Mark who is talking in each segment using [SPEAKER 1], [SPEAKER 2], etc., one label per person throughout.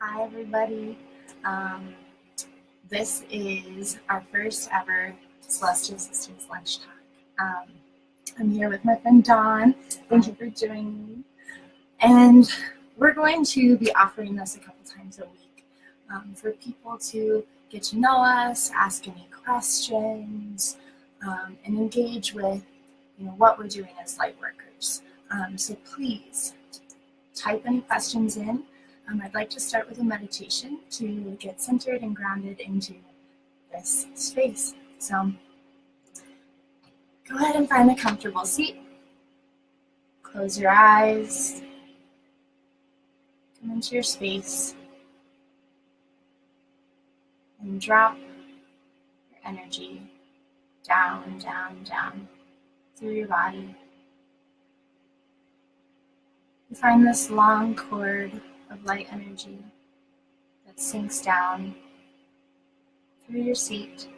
[SPEAKER 1] Hi, everybody. Um, this is our first ever Celestial Sisters Lunch Talk. I'm here with my friend Dawn. Thank you for joining me. And we're going to be offering this a couple times a week for people to get to know us, ask any questions, and engage with what we're doing as light workers. So please type any questions in. I'd like to start with a meditation to get centered and grounded into this space. So go ahead and find a comfortable seat. Close your eyes. Come into your space and drop your energy down, down, down through your body. You find this long cord of light energy that sinks down through your seat,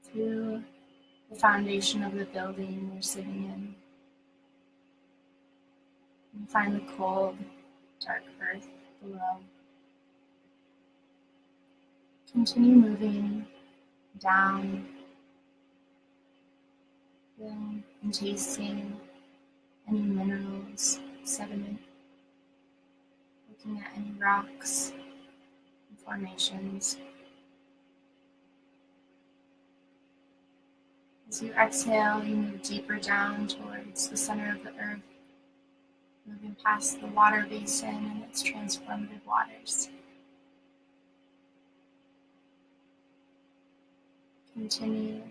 [SPEAKER 1] through the foundation of the building you're sitting in. You find the cold, dark earth below. Continue moving down, feeling and tasting any minerals, sediment, looking at any rocks and formations. As you exhale, you move deeper down towards the center of the earth, moving past the water basin and its transformative waters. Continue.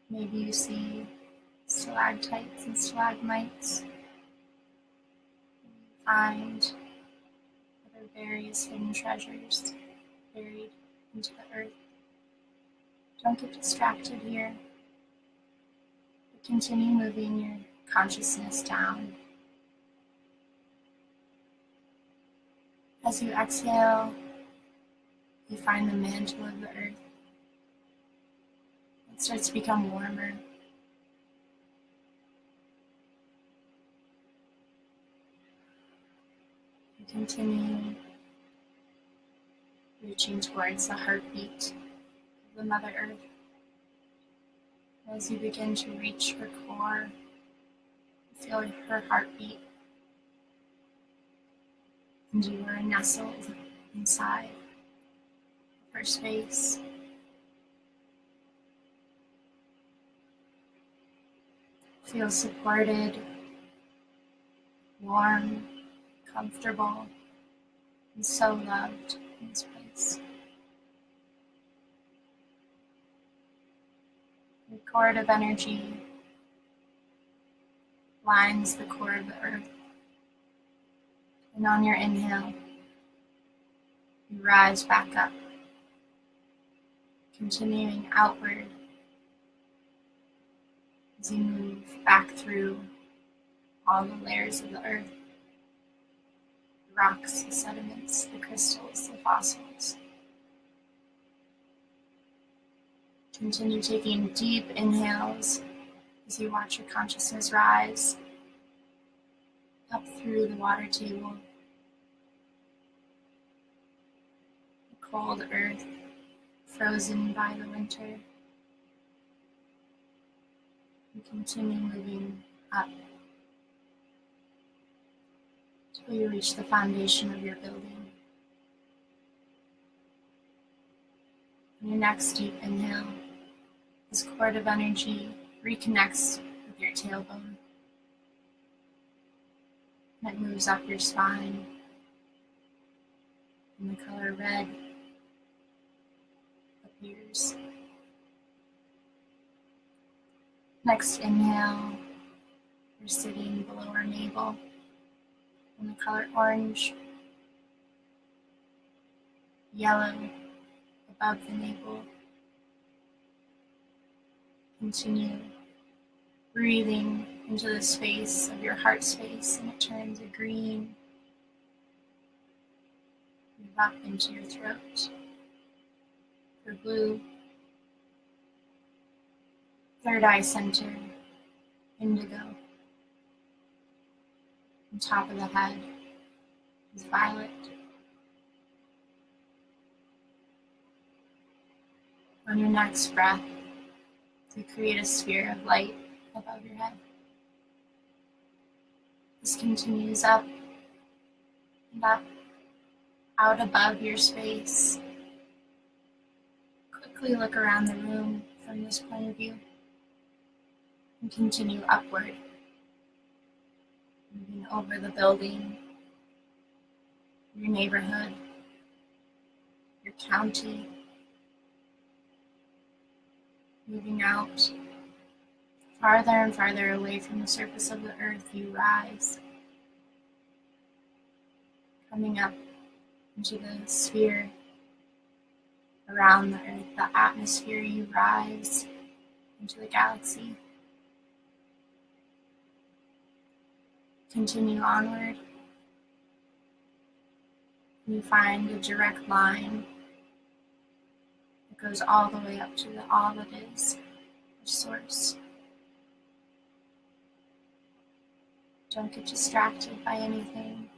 [SPEAKER 1] Maybe you see stalactites and stalagmites. You find other various hidden treasures buried into the earth. Don't get distracted here, but continue moving your consciousness down. As you exhale, you find the mantle of the earth. It starts to become warmer. You continue reaching towards the heartbeat of the Mother Earth. As you begin to reach her core, you feel her heartbeat, and you are nestled inside her space. Feel supported, warm, comfortable, and so loved in this place. Your cord of energy lines the core of the earth. And on your inhale, you rise back up, continuing outward as you move back through all the layers of the earth, the rocks, the sediments, the crystals, the fossils. Continue taking deep inhales as you watch your consciousness rise up through the water table, the cold earth frozen by the winter. And continue moving up till you reach the foundation of your building. On your next deep inhale, this cord of energy reconnects with your tailbone. And it moves up your spine and the color red appears. Next inhale, you're sitting below our navel and the color orange, yellow above the navel. Continue breathing into the space of your heart space, and it turns a green. Move up into your throat for blue. Third eye center, indigo. On top of the head, is violet. On your next breath, to create a sphere of light above your head. This continues up and up, out above your space. Quickly look around the room from this point of view and continue upward, moving over the building, your neighborhood, your county, moving out. Farther and farther away from the surface of the earth, you rise, coming up into the sphere around the earth, the atmosphere. You rise into the galaxy. Continue onward. You find a direct line that goes all the way up to the all that is, your source. Don't get distracted by anything.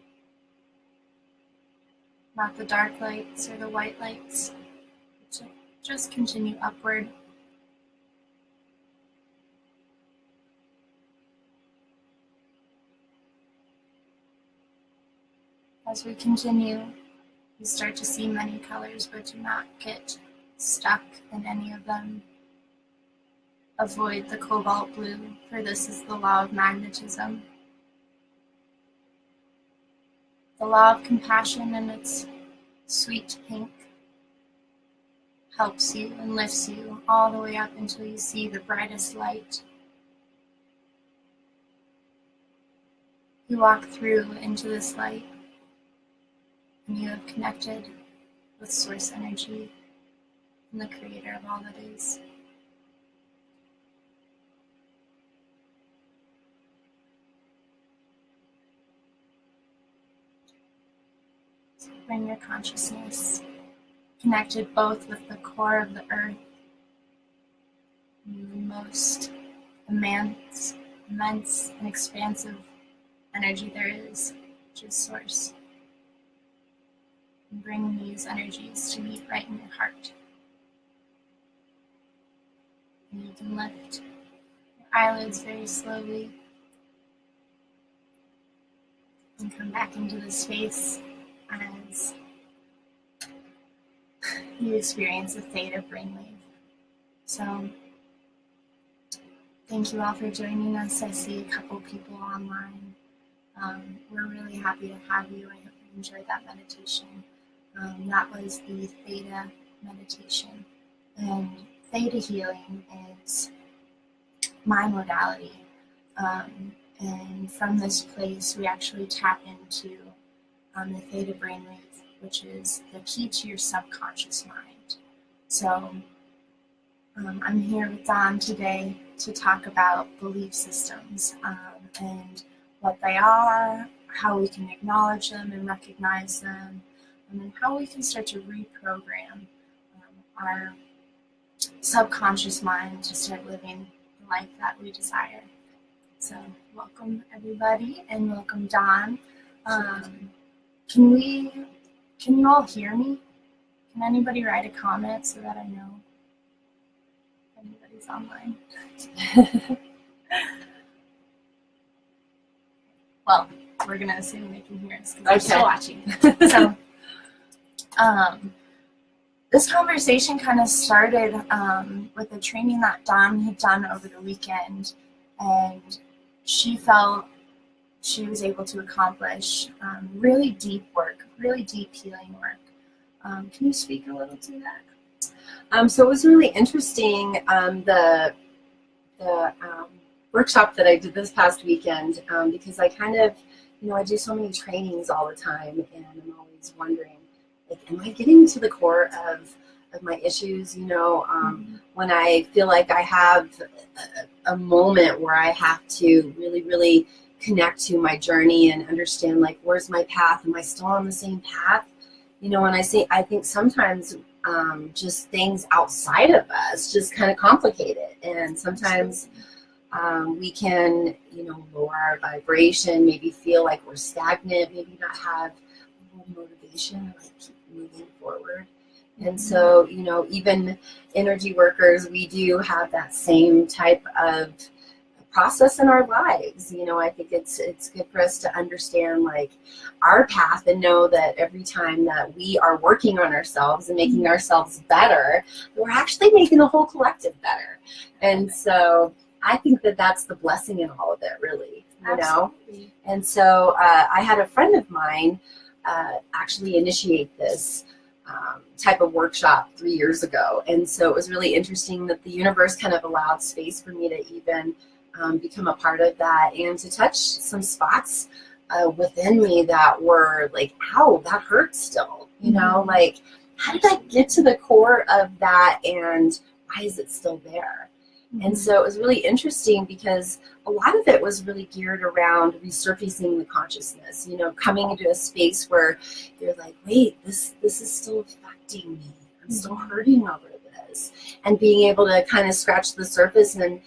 [SPEAKER 1] Not the dark lights or the white lights. Just continue upward. As we continue, you start to see many colors, but do not get stuck in any of them. Avoid the cobalt blue, for this is the law of magnetism. The law of compassion in its sweet pink helps you and lifts you all the way up until you see the brightest light. You walk through into this light and you have connected with source energy and the creator of all that is. So bring your consciousness connected both with the core of the earth and the most immense and expansive energy there is, which is source. And bring these energies to meet right in your heart. And you can lift your eyelids very slowly and come back into the space as you experience a theta brainwave. So, thank you all for joining us. I see a couple people online. We're really happy to have you. I hope you enjoyed that meditation. That was the theta meditation. And theta healing is my modality. And from this place, we actually tap into the theta brainwave, which is the key to your subconscious mind. So I'm here with Dawn today to talk about belief systems and what they are, how we can acknowledge them and recognize them, and then how we can start to reprogram our subconscious mind to start living the life that we desire. So welcome everybody, and welcome Dawn. Can you all hear me? Can anybody write a comment so that I know if anybody's online? Well, we're gonna assume they can hear us because they're still watching. So, this conversation kind of started with the training that Dawn had done over the weekend, and she felt she was able to accomplish really deep work, really deep healing work. Can you speak a little to that?
[SPEAKER 2] So it was really interesting, the workshop that I did this past weekend, because I kind of, I do so many trainings all the time, and I'm always wondering, like, am I getting to the core of my issues? When I feel like I have a moment where I have to really, really connect to my journey and understand, like, where's my path? Am I still on the same path? And I think sometimes just things outside of us just kind of complicate it. And sometimes we can, lower our vibration, maybe feel like we're stagnant, maybe not have incredible motivation to like keep moving forward. And so, you know, even energy workers, we do have that same type of process in our lives. You know, I think it's good for us to understand like our path and know that every time that we are working on ourselves and making ourselves better, we're actually making the whole collective better. And so I think that that's the blessing in all of it, really, you know? And so I had a friend of mine actually initiate this type of workshop 3 years ago. And so it was really interesting that the universe kind of allowed space for me to even become a part of that and to touch some spots within me that were like, ow, that hurts still, you know, like how did I get to the core of that and why is it still there? And so it was really interesting because a lot of it was really geared around resurfacing the consciousness, you know, coming into a space where you're like, wait, this is still affecting me. I'm still hurting over this. And being able to kind of scratch the surface and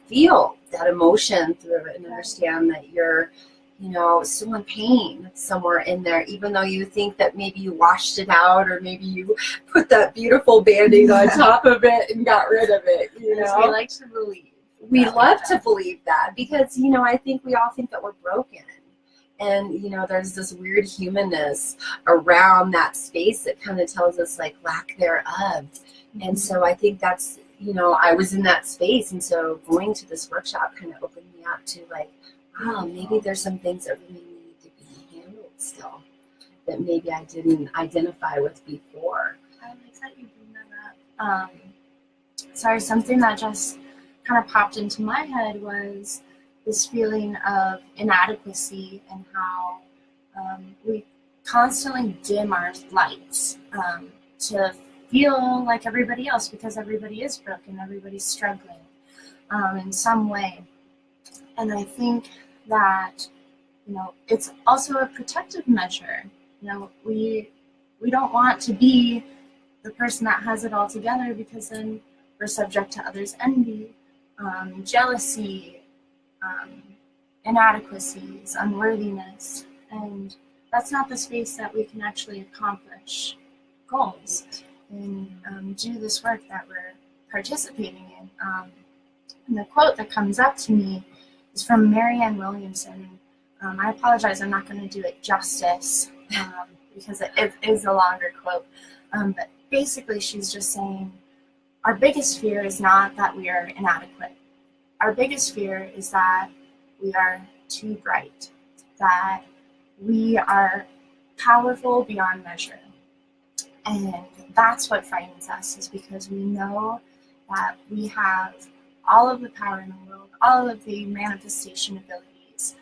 [SPEAKER 2] feel that emotion through it and understand that you're, you know, still in pain somewhere in there, even though you think that maybe you washed it out or maybe you put that beautiful Band-Aid on top of it and got rid of it, you know.
[SPEAKER 1] We like to believe.
[SPEAKER 2] We love to believe that because, you know, I think we all think that we're broken. And, you know, there's this weird humanness around that space that kind of tells us like lack thereof. And so I think that's, you know, I was in that space. And so going to this workshop kind of opened me up to like, wow, maybe there's some things that really need to be handled still that maybe I didn't identify with before.
[SPEAKER 1] I like that you bring that up. Sorry, something that just kind of popped into my head was this feeling of inadequacy and how we constantly dim our lights to feel like everybody else because everybody is broken, everybody's struggling in some way. And I think that, you know, it's also a protective measure. You know, we don't want to be the person that has it all together because then we're subject to others' envy, jealousy, inadequacies, unworthiness. And that's not the space that we can actually accomplish goals and do this work that we're participating in. And the quote that comes up to me is from Marianne Williamson. I apologize, I'm not going to do it justice because it is a longer quote. But basically she's just saying, our biggest fear is not that we are inadequate. Our biggest fear is that we are too bright, that we are powerful beyond measure. And that's what frightens us, is because we know that we have all of the power in the world, all of the manifestation abilities,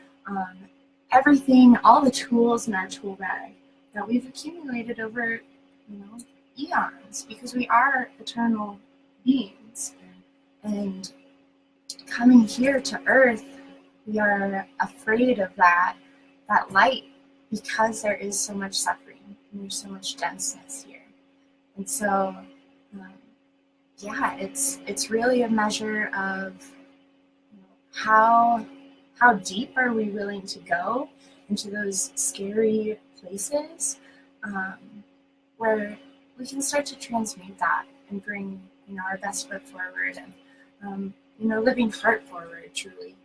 [SPEAKER 1] everything, all the tools in our tool bag that we've accumulated over, you know, eons, because we are eternal beings. And coming here to Earth, we are afraid of that light because there is so much suffering and there's so much denseness here. And so, yeah, it's really a measure of, you know, how deep are we willing to go into those scary places where we can start to transmute that and bring, you know, our best foot forward and, you know, living heart forward, truly.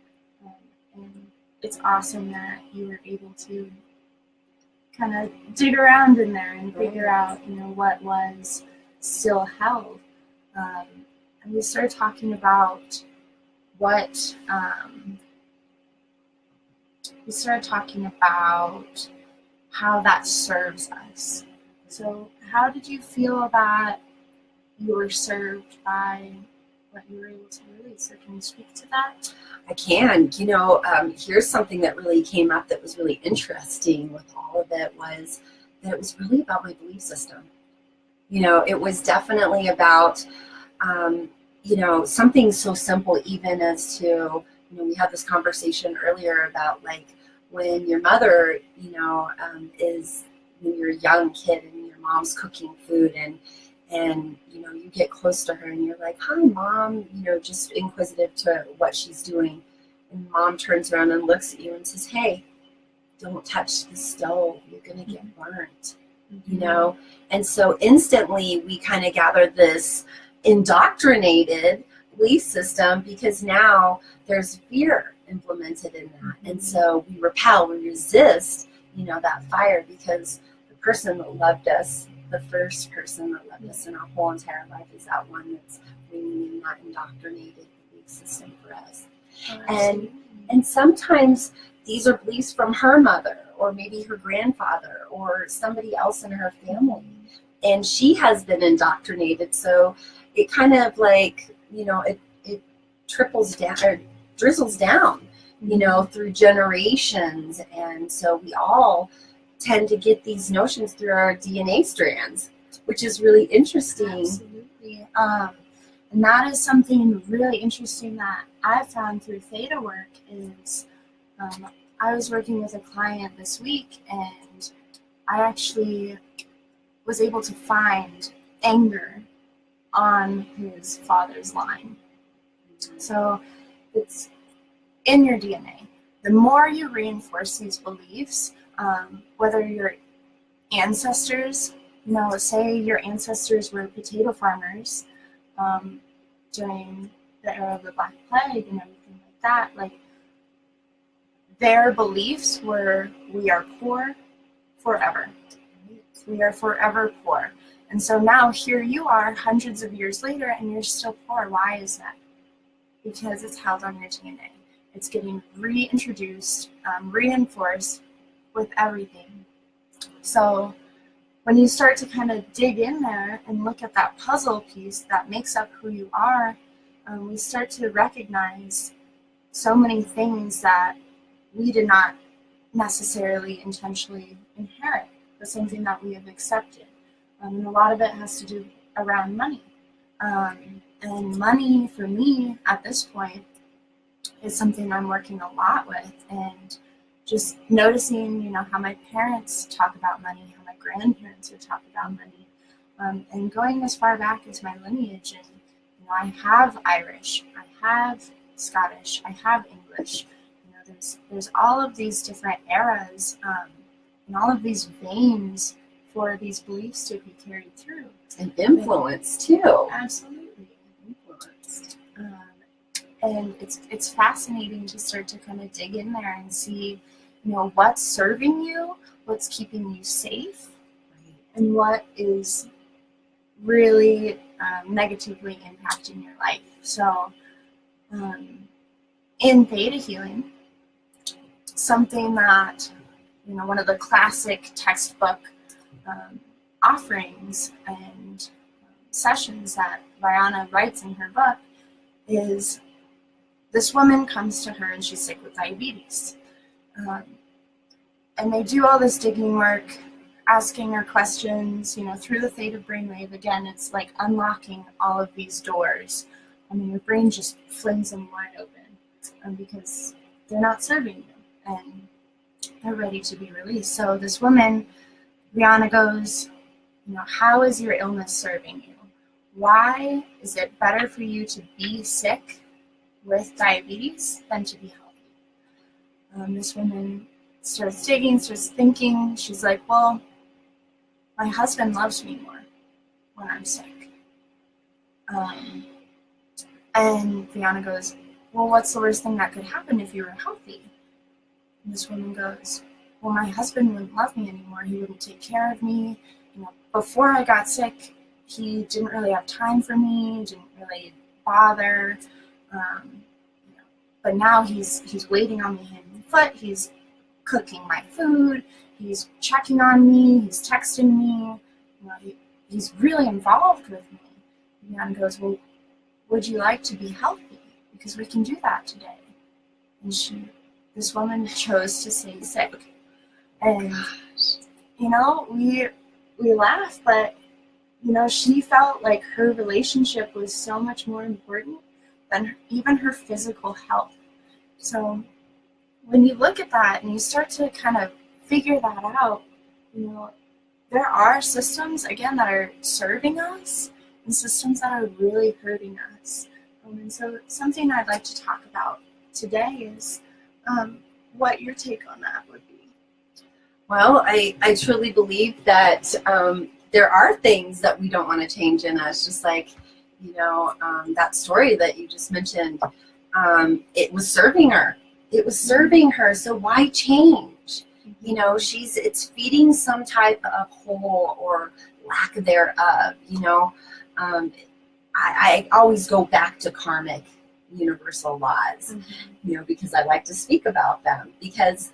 [SPEAKER 1] And it's awesome that you were able to kind of dig around in there and figure out, you know, what was still held. And we started talking about how that serves us. So how did you feel that you were served by what you were able to release? Or can you speak to that?
[SPEAKER 2] I can. You know, here's something that really came up that was really interesting with all of it, was that it was really about my belief system. You know, it was definitely about, you know, something so simple even as to, you know, we had this conversation earlier about like when your mother, you know, is, when you're a young kid and your mom's cooking food and you know, you get close to her and you're like, hi mom, you know, just inquisitive to what she's doing. And mom turns around and looks at you and says, hey, don't touch the stove, you're going to get burnt, you know? And so instantly we kind of gathered this indoctrinated belief system, because now there's fear implemented in that. And so we repel, we resist, you know, that fire, because the person that loved us, the first person that loved us in our whole entire life, is that one that's bringing in that indoctrinated belief system for us. And sometimes these are beliefs from her mother, or maybe her grandfather, or somebody else in her family, and she has been indoctrinated. So it kind of like, you know, it trickles down or drizzles down, you know, through generations. And so we all tend to get these notions through our DNA strands, which is really interesting.
[SPEAKER 1] Absolutely. And that is something really interesting that I found through theta work is I was working with a client this week, and I actually was able to find anger on his father's line. So it's in your DNA. The more you reinforce these beliefs, whether your ancestors, you know, say your ancestors were potato farmers during the era of the Black Plague and everything like that, like their beliefs were, we are poor forever. We are forever poor. And so now here you are hundreds of years later and you're still poor. Why is that? Because it's held on your DNA. It's getting reintroduced, reinforced with everything. So when you start to kind of dig in there and look at that puzzle piece that makes up who you are, we start to recognize so many things that we did not necessarily intentionally inherit, but something that we have accepted. And a lot of it has to do around money. And money for me at this point is something I'm working a lot with, and just noticing, you know, how my parents talk about money, how my grandparents would talk about money, and going as far back as my lineage. And you know, I have Irish, I have Scottish, I have English. You know, there's all of these different eras, and all of these veins for these beliefs to be carried through.
[SPEAKER 2] And influence too.
[SPEAKER 1] Absolutely. Influenced. And it's fascinating to start to kind of dig in there and see, you know, what's serving you, what's keeping you safe, and what is really negatively impacting your life. So in theta healing, something that, you know, one of the classic textbook offerings and sessions that Rihanna writes in her book is this woman comes to her and she's sick with diabetes. And they do all this digging work, asking her questions, you know, through the theta brainwave. Again, it's like unlocking all of these doors. I mean, your brain just flings them wide open because they're not serving you and they're ready to be released. So this woman, Rihanna, goes, you know, how is your illness serving you? Why is it better for you to be sick with diabetes than to be healthy? This woman starts digging, starts thinking. She's like, well, my husband loves me more when I'm sick. And Rihanna goes, well, what's the worst thing that could happen if you were healthy? And this woman goes, well, my husband wouldn't love me anymore. He wouldn't take care of me. You know, before I got sick, he didn't really have time for me, didn't really bother. You know, but now he's waiting on me hand and foot. He's cooking my food. He's checking on me. He's texting me. You know, he's really involved with me. And Rihanna goes, well, would you like to be healthy? Because we can do that today. And this woman chose to stay sick. And, you know, we laugh, but, you know, she felt like her relationship was so much more important than even her physical health. So when you look at that and you start to kind of figure that out, you know, there are systems, again, that are serving us and systems that are really hurting us. And so something I'd like to talk about today is what your take on that would be.
[SPEAKER 2] Well, I truly believe that there are things that we don't want to change in us, just like, that story that you just mentioned. It was serving her. It was serving her. So why change? It's feeding some type of hole or lack thereof. I always go back to karmic universal laws, because I like to speak about them, because,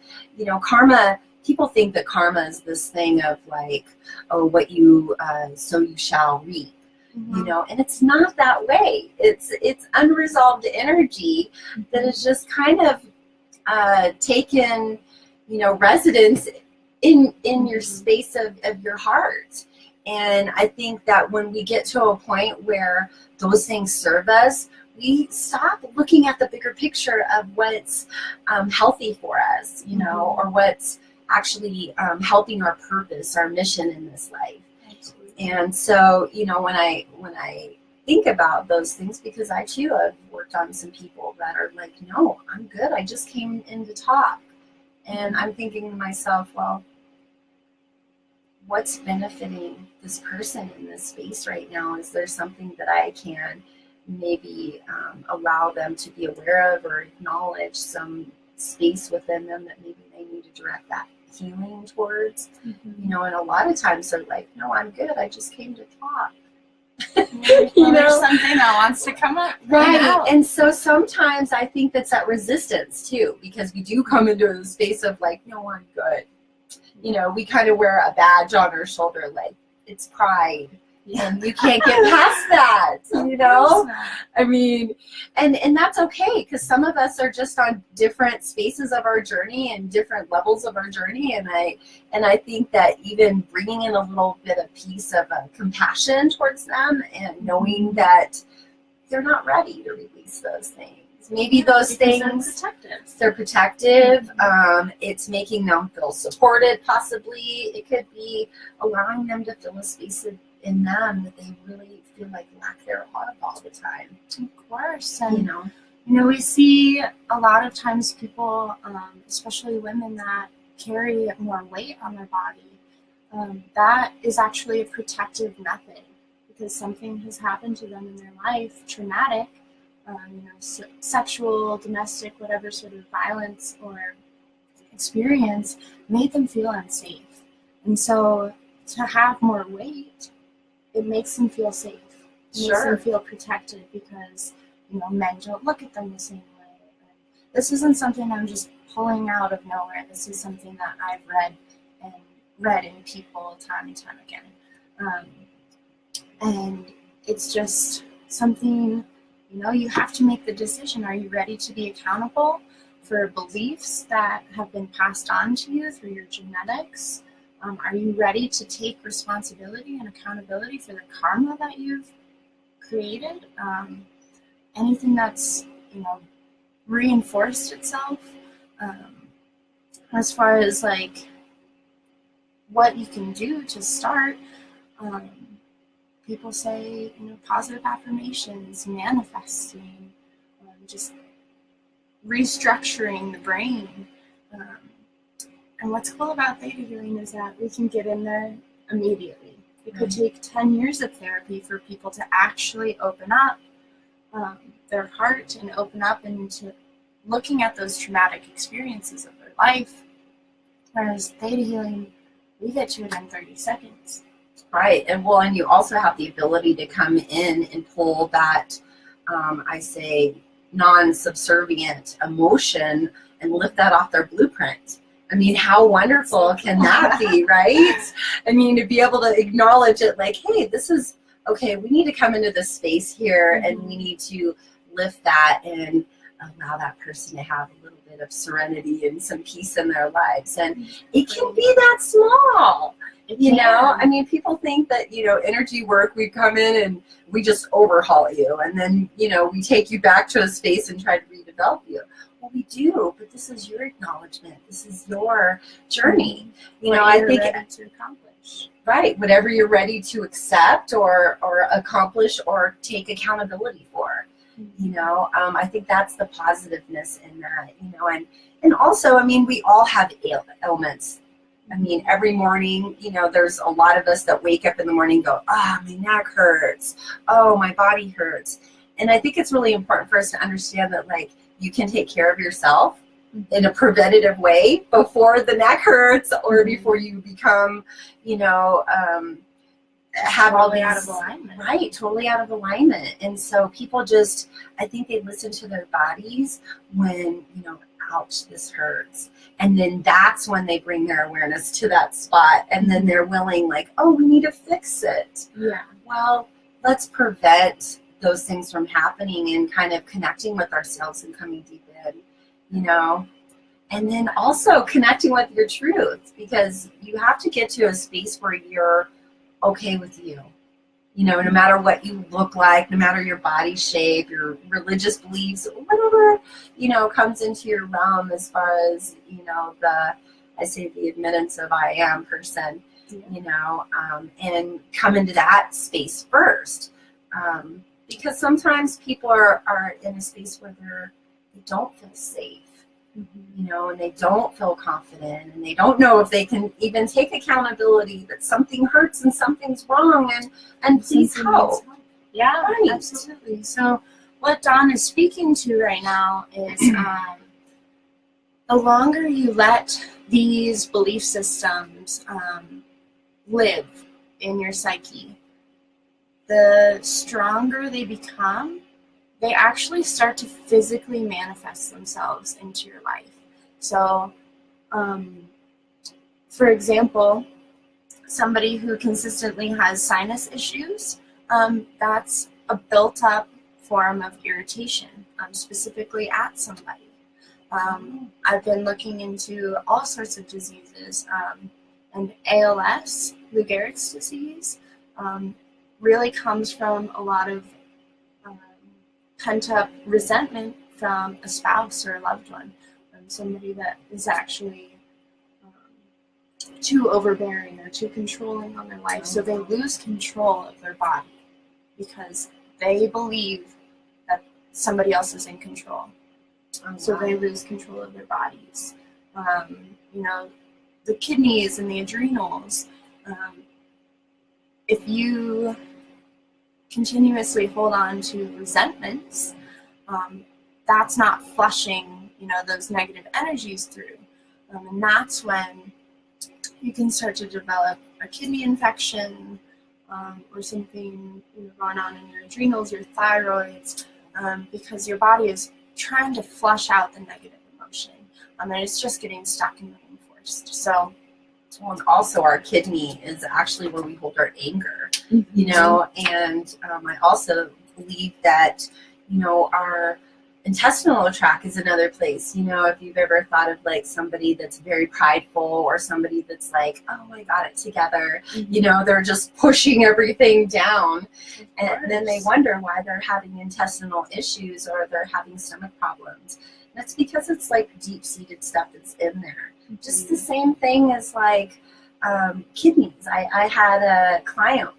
[SPEAKER 2] karma, people think that karma is this thing of like, oh, what you sow you shall reap, and it's not that way. It's unresolved energy that is just kind of taken, residence in your space of your heart. And I think that when we get to a point where those things serve us, we stop looking at the bigger picture of what's healthy for us, or what's actually helping our purpose, our mission in this life. Absolutely. And so, when I think about those things, because I too have worked on some people that are like, no, I'm good. I just came in to talk. And I'm thinking to myself, well, what's benefiting this person in this space right now? Is there something that I can maybe allow them to be aware of, or acknowledge some space within them that maybe they need to direct that healing towards? And a lot of times they're like, no, I'm good. I just came to talk.
[SPEAKER 1] There's something that wants to come up.
[SPEAKER 2] Right. And so sometimes I think that's that resistance too, because we do come into a space of like, no, I'm good. We kind of wear a badge on our shoulder, like it's pride. And you can't get past that, I mean, and that's okay, because some of us are just on different spaces of our journey and different levels of our journey. And I think that even bringing in a little bit of piece of compassion towards them, and knowing that they're not ready to release those things. Maybe those things, they're protective. It's making them feel supported, possibly. It could be allowing them to feel a space in them that they really feel like lack their love all the time.
[SPEAKER 1] Of course. And, we see a lot of times people, especially women, that carry more weight on their body. That is actually a protective method, because something has happened to them in their life, traumatic, sexual, domestic, whatever sort of violence or experience made them feel unsafe. And so to have more weight, it makes them feel safe. It makes them feel protected, because, men don't look at them the same way. And this isn't something I'm just pulling out of nowhere. This is something that I've read in people time and time again. And it's just something, you have to make the decision. Are you ready to be accountable for beliefs that have been passed on to you through your genetics? Are you ready to take responsibility and accountability for the karma that you've created? Anything that's, reinforced itself, as far as like what you can do to start. People say, positive affirmations, manifesting, just restructuring the brain. And what's cool about theta healing is that we can get in there immediately. It could take 10 years of therapy for people to actually open up their heart and open up into looking at those traumatic experiences of their life. Whereas theta healing, we get to it in 30 seconds.
[SPEAKER 2] Right. And you also have the ability to come in and pull that, I say, non-subservient emotion and lift that off their blueprint. I mean, how wonderful can that be, right? I mean, to be able to acknowledge it like, hey, this is, okay, we need to come into this space here, and we need to lift that and allow that person to have a little bit of serenity and some peace in their lives. And it can be that small. I mean, people think that, energy work, we come in and we just overhaul you, and then, we take you back to a space and try to redevelop you. Well, we do, but this is your acknowledgement. This is your journey. I think
[SPEAKER 1] ready to accomplish.
[SPEAKER 2] Right, whatever you're ready to accept or accomplish or take accountability for. I think that's the positiveness in that. And also, I mean, we all have ailments. I mean, every morning, you know, there's a lot of us that wake up in the morning and go, ah, my neck hurts. Oh, my body hurts. And I think it's really important for us to understand that, like, you can take care of yourself in a preventative way before the neck hurts or before you become, you know, have all these,
[SPEAKER 1] out of alignment.
[SPEAKER 2] Right, totally out of alignment. And so people just, I think they listen to their bodies when, you know, ouch, this hurts. And then that's when they bring their awareness to that spot, and then they're willing, like, oh, we need to fix it.
[SPEAKER 1] Yeah.
[SPEAKER 2] Well, let's prevent those things from happening and kind of connecting with ourselves and coming deep in, you know. And then also connecting with your truth, because you have to get to a space where you're okay with you. You know, no matter what you look like, no matter your body shape, your religious beliefs, whatever, you know, comes into your realm as far as, you know, I say the admittance of I am person, you know, and come into that space first. Because sometimes people are in a space where they don't feel safe. You know, and they don't feel confident, and they don't know if they can even take accountability that something hurts and something's wrong, and please help.
[SPEAKER 1] Yeah,
[SPEAKER 2] Right.
[SPEAKER 1] absolutely. So what Dawn is speaking to right now is the longer you let these belief systems live in your psyche, the stronger they become. They actually start to physically manifest themselves into your life. So, for example, somebody who consistently has sinus issues, that's a built-up form of irritation, specifically at somebody. I've been looking into all sorts of diseases, and ALS, Lou Gehrig's disease, really comes from a lot of pent-up resentment from a spouse or a loved one, somebody that is actually too overbearing or too controlling on their life. So they lose control of their body because they believe that somebody else is in control. So they lose control of their bodies. You know, the kidneys and the adrenals. If you continuously hold on to resentments, that's not flushing, you know, those negative energies through. And that's when you can start to develop a kidney infection, or something, you know, going on in your adrenals, your thyroids, because your body is trying to flush out the negative emotion. And it's just getting stuck and reinforced. So,
[SPEAKER 2] well, and also our kidney is actually where we hold our anger, you know, and I also believe that, you know, our intestinal tract is another place. You know, if you've ever thought of like somebody that's very prideful or somebody that's like, oh, I got it together, you know, they're just pushing everything down, and then they wonder why they're having intestinal issues or they're having stomach problems. That's because it's like deep-seated stuff that's in there. Just the same thing as like kidneys. I had a client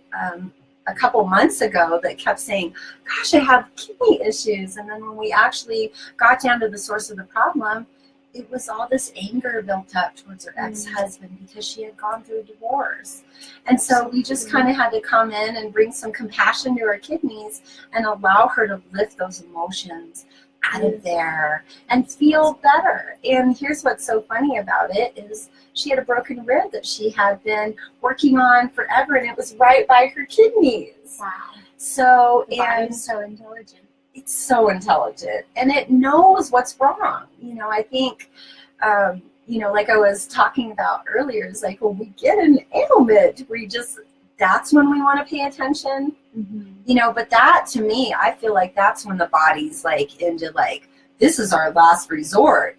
[SPEAKER 2] a couple months ago that kept saying, gosh, I have kidney issues. And then when we actually got down to the source of the problem, it was all this anger built up towards her ex-husband because she had gone through a divorce. And so we just kind of had to come in and bring some compassion to her kidneys and allow her to lift those emotions out of there and feel better. And here's what's so funny about it is she had a broken rib that she had been working on forever, and it was right by her kidneys.
[SPEAKER 1] Wow.
[SPEAKER 2] So,
[SPEAKER 1] The
[SPEAKER 2] and
[SPEAKER 1] body's so intelligent.
[SPEAKER 2] it's so intelligent, and it knows what's wrong. You know, I think, you know, like I was talking about earlier, is like when we get an ailment, that's when we want to pay attention. You know, but that to me, I feel like that's when the body's like into like, this is our last resort.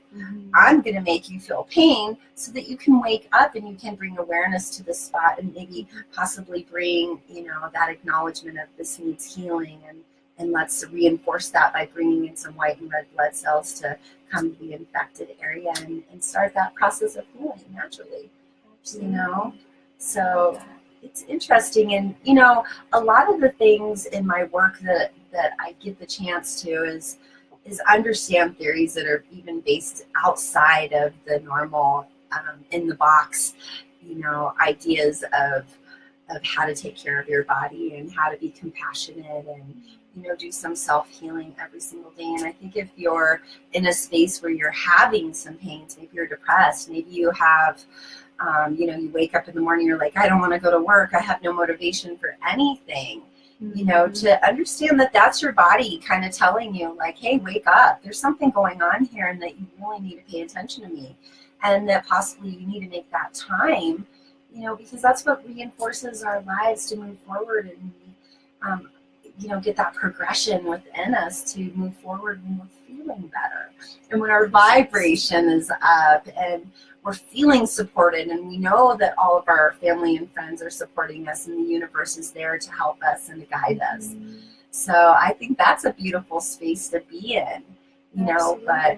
[SPEAKER 2] I'm going to make you feel pain so that you can wake up and you can bring awareness to the spot and maybe possibly bring, you know, that acknowledgement of this needs healing, and let's reinforce that by bringing in some white and red blood cells to come to the infected area and start that process of healing naturally. You know, so it's interesting. And, you know, a lot of the things in my work that I get the chance to is understand theories that are even based outside of the normal in the box, ideas of how to take care of your body and how to be compassionate and, do some self-healing every single day. And I think if you're in a space where you're having some pains, maybe you're depressed, maybe you have, you wake up in the morning, you're like, I don't want to go to work. I have no motivation for anything. To understand that that's your body kind of telling you like, hey, wake up. There's something going on here and that you really need to pay attention to me. And that possibly you need to make that time, because that's what reinforces our lives to move forward and get that progression within us to move forward when we're feeling better. And when our vibration is up and we're feeling supported and we know that all of our family and friends are supporting us and the universe is there to help us and to guide us. So I think that's a beautiful space to be in, but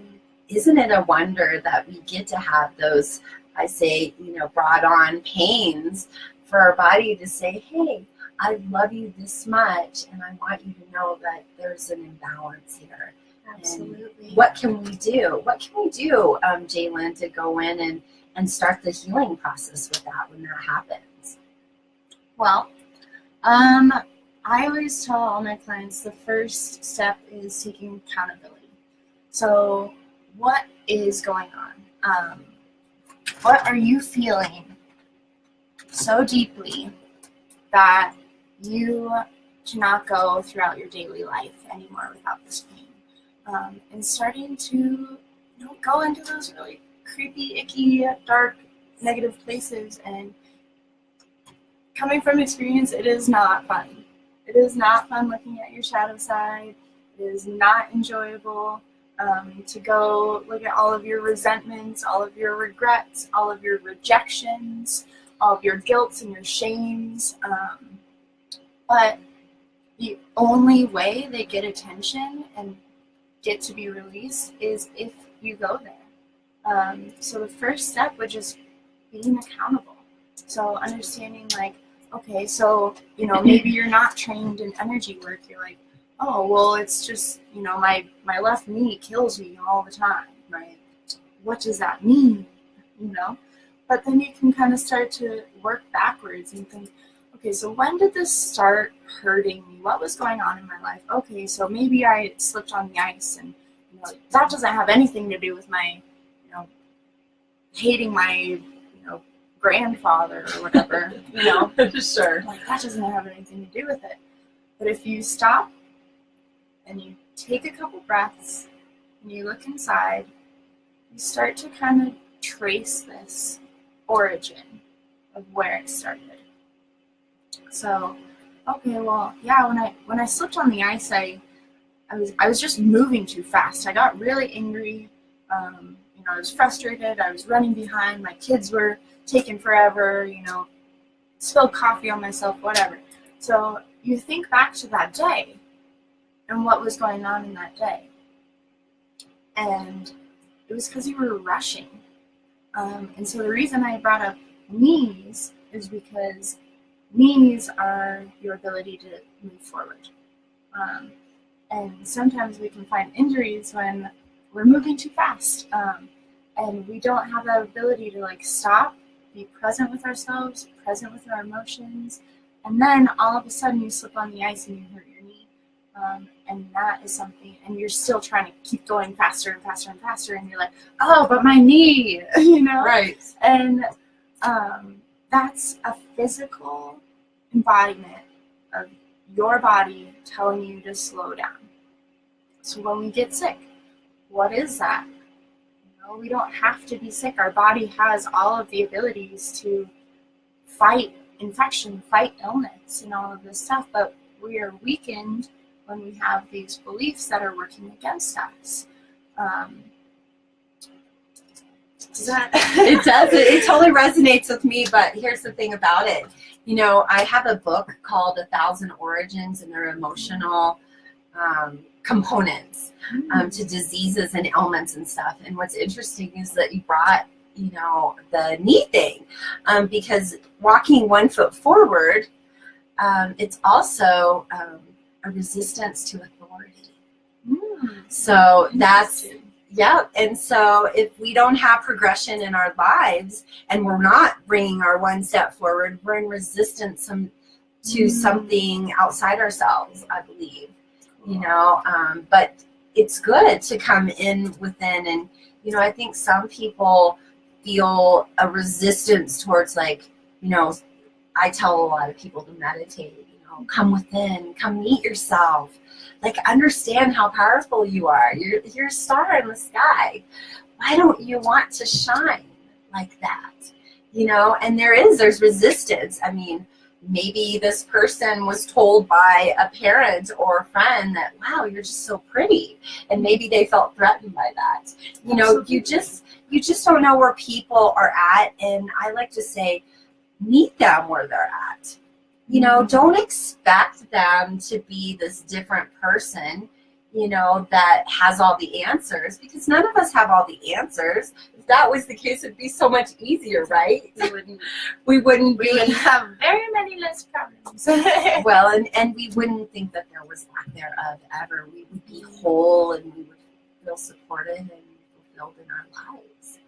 [SPEAKER 2] isn't it a wonder that we get to have those, I say, brought on pains for our body to say, hey, I love you this much and I want you to know that there's an imbalance here.
[SPEAKER 1] Absolutely.
[SPEAKER 2] And what can we do? What can we do, Jalen, to go in and start the healing process with that when that happens?
[SPEAKER 1] Well, I always tell all my clients the first step is taking accountability. So what is going on? What are you feeling so deeply that you cannot go throughout your daily life anymore without this pain? And starting to go into those really creepy, icky, dark, negative places. And coming from experience, it is not fun. It is not fun looking at your shadow side. It is not enjoyable to go look at all of your resentments, all of your regrets, all of your rejections, all of your guilts and your shames. But the only way they get attention and get to be released is if you go there. So the first step would just being accountable. So understanding like, okay, so, maybe you're not trained in energy work. You're like, oh, well, it's just, my left knee kills me all the time, right? What does that mean? But then you can kind of start to work backwards and think, okay, so when did this start hurting me? What was going on in my life? Okay, so maybe I slipped on the ice and, that doesn't have anything to do with my, hating my, grandfather or whatever,
[SPEAKER 2] Sure.
[SPEAKER 1] Like that doesn't have anything to do with it. But if you stop and you take a couple breaths and you look inside, you start to kind of trace this origin of where it started. So, okay, well, yeah, when I slipped on the ice, I was just moving too fast. I got really angry. I was frustrated. I was running behind. My kids were taking forever. Spilled coffee on myself, whatever. So you think back to that day and what was going on in that day, and it was because you were rushing. And so the reason I brought up knees is because knees are your ability to move forward. And sometimes we can find injuries when we're moving too fast. And we don't have that ability to stop, be present with ourselves, present with our emotions. And then all of a sudden you slip on the ice and you hurt your knee. And that is something, and you're still trying to keep going faster and faster and faster. And you're like, oh, but my knee,
[SPEAKER 2] Right.
[SPEAKER 1] And that's a physical embodiment of your body telling you to slow down. So when we get sick, what is that? We don't have to be sick. Our body has all of the abilities to fight infection, fight illness, and all of this stuff, but we are weakened when we have these beliefs that are working against us.
[SPEAKER 2] It does. It totally resonates with me, but here's the thing about it. I have a book called 1,000 Origins and their emotional components to diseases and ailments and stuff. And what's interesting is that you brought, the knee thing, because walking 1 foot forward, it's also a resistance to authority. So that's, Yeah, and so if we don't have progression in our lives and we're not bringing our one step forward, we're in resistance to something outside ourselves, I believe, you know, but it's good to come in within. And, you know, I think some people feel a resistance towards, like, you know, I tell a lot of people to meditate, you know, come within, come meet yourself, like, understand how powerful you are. You're a star in the sky. Why don't you want to shine like that? You know, and there's resistance. I mean, maybe this person was told by a parent or a friend that, wow, you're just so pretty. And maybe they felt threatened by that. You know, you just don't know where people are at. And I like to say, meet them where they're at. You know, don't expect them to be this different person, you know, that has all the answers, because none of us have all the answers. If that was the case, it'd be so much easier, right? We wouldn't
[SPEAKER 1] have very many less problems.
[SPEAKER 2] Well, and we wouldn't think that there was lack thereof ever. We would be whole, and we would feel supported and fulfilled in our lives.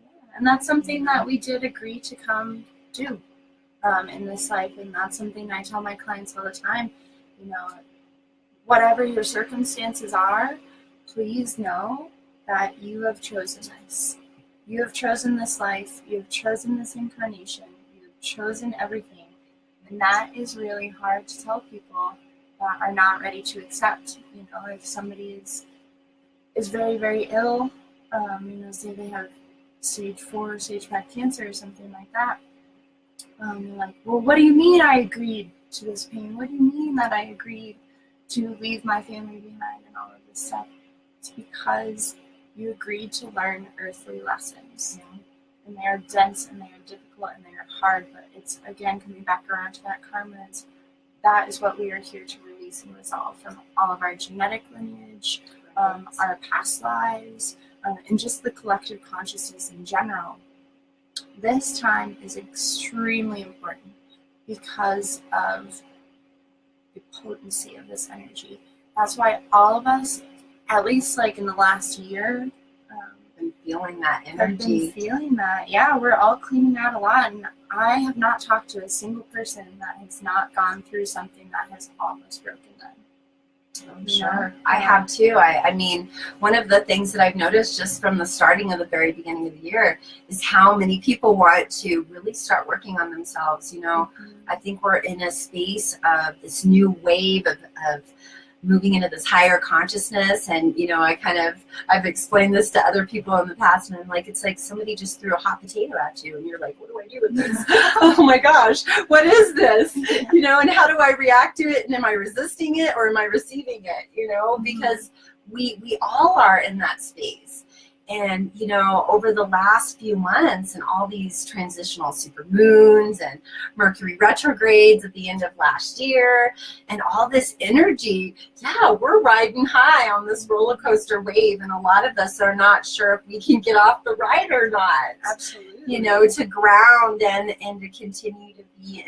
[SPEAKER 1] Yeah, and that's something that we did agree to come do in this life, and that's something I tell my clients all the time. You know, whatever your circumstances are, please know that you have chosen this. You have chosen this life. You have chosen this incarnation. You have chosen everything. And that is really hard to tell people that are not ready to accept. You know, if somebody is very, very ill, you know, say they have stage 4, stage 5 cancer or something like that. Like, well, what do you mean I agreed to this pain? What do you mean that I agreed to leave my family behind and all of this stuff? It's because you agreed to learn earthly lessons.
[SPEAKER 2] Yeah.
[SPEAKER 1] And they are dense and they are difficult and they are hard, but it's, again, coming back around to that karma. That is what we are here to release and resolve from all of our genetic lineage, our past lives, and just the collective consciousness in general. This time is extremely important because of the potency of this energy. That's why all of us, at least like in the last year,
[SPEAKER 2] been feeling that
[SPEAKER 1] have
[SPEAKER 2] energy.
[SPEAKER 1] been feeling that. Yeah, we're all cleaning out a lot, and I have not talked to a single person that has not gone through something that has almost broken them.
[SPEAKER 2] I'm sure. I have too. I mean, one of the things that I've noticed just from the starting of the very beginning of the year is how many people want to really start working on themselves. You know, I think we're in a space of this new wave of moving into this higher consciousness. And, you know, I've explained this to other people in the past, and I'm like, it's like somebody just threw a hot potato at you and you're like, what do I do with this? Oh my gosh, what is this? You know, and how do I react to it? And am I resisting it or am I receiving it? You know, because we all are in that space. And, you know, over the last few months and all these transitional super moons and Mercury retrogrades at the end of last year and all this energy, yeah, we're riding high on this roller coaster wave. And a lot of us are not sure if we can get off the ride or not.
[SPEAKER 1] Absolutely.
[SPEAKER 2] You know, to ground and to continue to be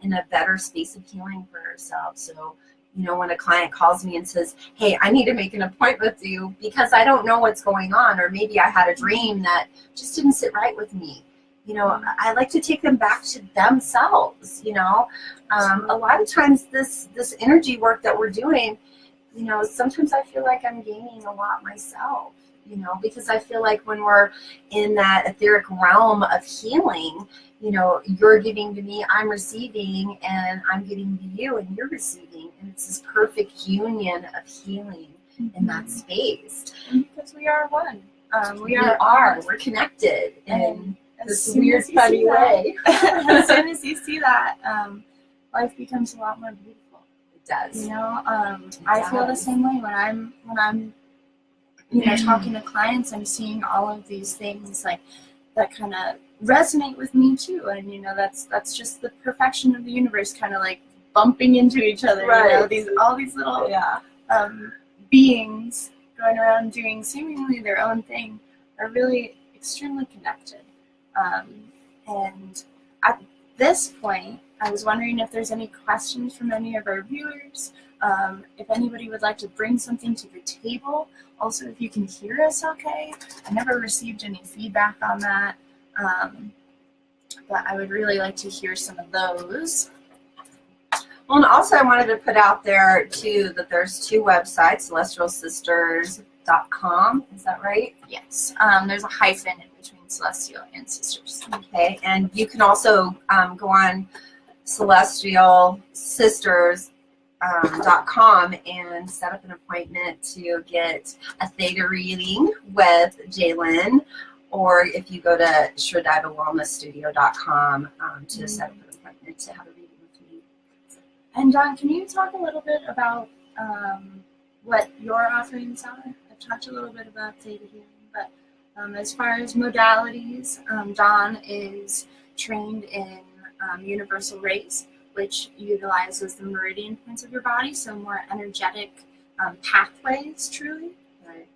[SPEAKER 2] in a better space of healing for ourselves. So, you know, when a client calls me and says, hey, I need to make an appointment with you because I don't know what's going on, or maybe I had a dream that just didn't sit right with me. You know, I like to take them back to themselves, you know. A lot of times this energy work that we're doing, you know, sometimes I feel like I'm gaining a lot myself, you know, because I feel like when we're in that etheric realm of healing, you know, you're giving to me, I'm receiving, and I'm giving to you, and you're receiving. And it's this perfect union of healing in that space.
[SPEAKER 1] Because we are one. We
[SPEAKER 2] We're
[SPEAKER 1] are.
[SPEAKER 2] We're connected in
[SPEAKER 1] As
[SPEAKER 2] this
[SPEAKER 1] soon
[SPEAKER 2] weird,
[SPEAKER 1] as you see
[SPEAKER 2] funny way.
[SPEAKER 1] as soon as you see that, life becomes a lot more beautiful.
[SPEAKER 2] It does.
[SPEAKER 1] You know, I feel the same way when I'm you know, talking to clients. I'm seeing all of these things like that kind of resonate with me too, and you know, that's just the perfection of the universe, kind of like bumping into each other.
[SPEAKER 2] Right.
[SPEAKER 1] You know, all these little
[SPEAKER 2] Yeah.
[SPEAKER 1] beings going around doing seemingly their own thing are really extremely connected. And at this point, I was wondering if there's any questions from any of our viewers. If anybody would like to bring something to the table. Also, if you can hear us okay. I never received any feedback on that. But I would really like to hear some of those.
[SPEAKER 2] Well, and also I wanted to put out there too that there's two websites, celestialsisters.com. Is that right?
[SPEAKER 1] Yes. There's a hyphen in between Celestial and Sisters.
[SPEAKER 2] Okay. And you can also go on celestialsisters.com and set up an appointment to get a theta reading with Jalen, or if you go to ShriDaivaWellnessStudio.com to set up an appointment to have a reading with me.
[SPEAKER 1] And Dawn, can you talk a little bit about what your offerings are? I've talked a little bit about theta healing, but as far as modalities, Dawn is trained in universal rays, which utilizes the meridian points of your body, so more energetic pathways, truly.
[SPEAKER 2] Right.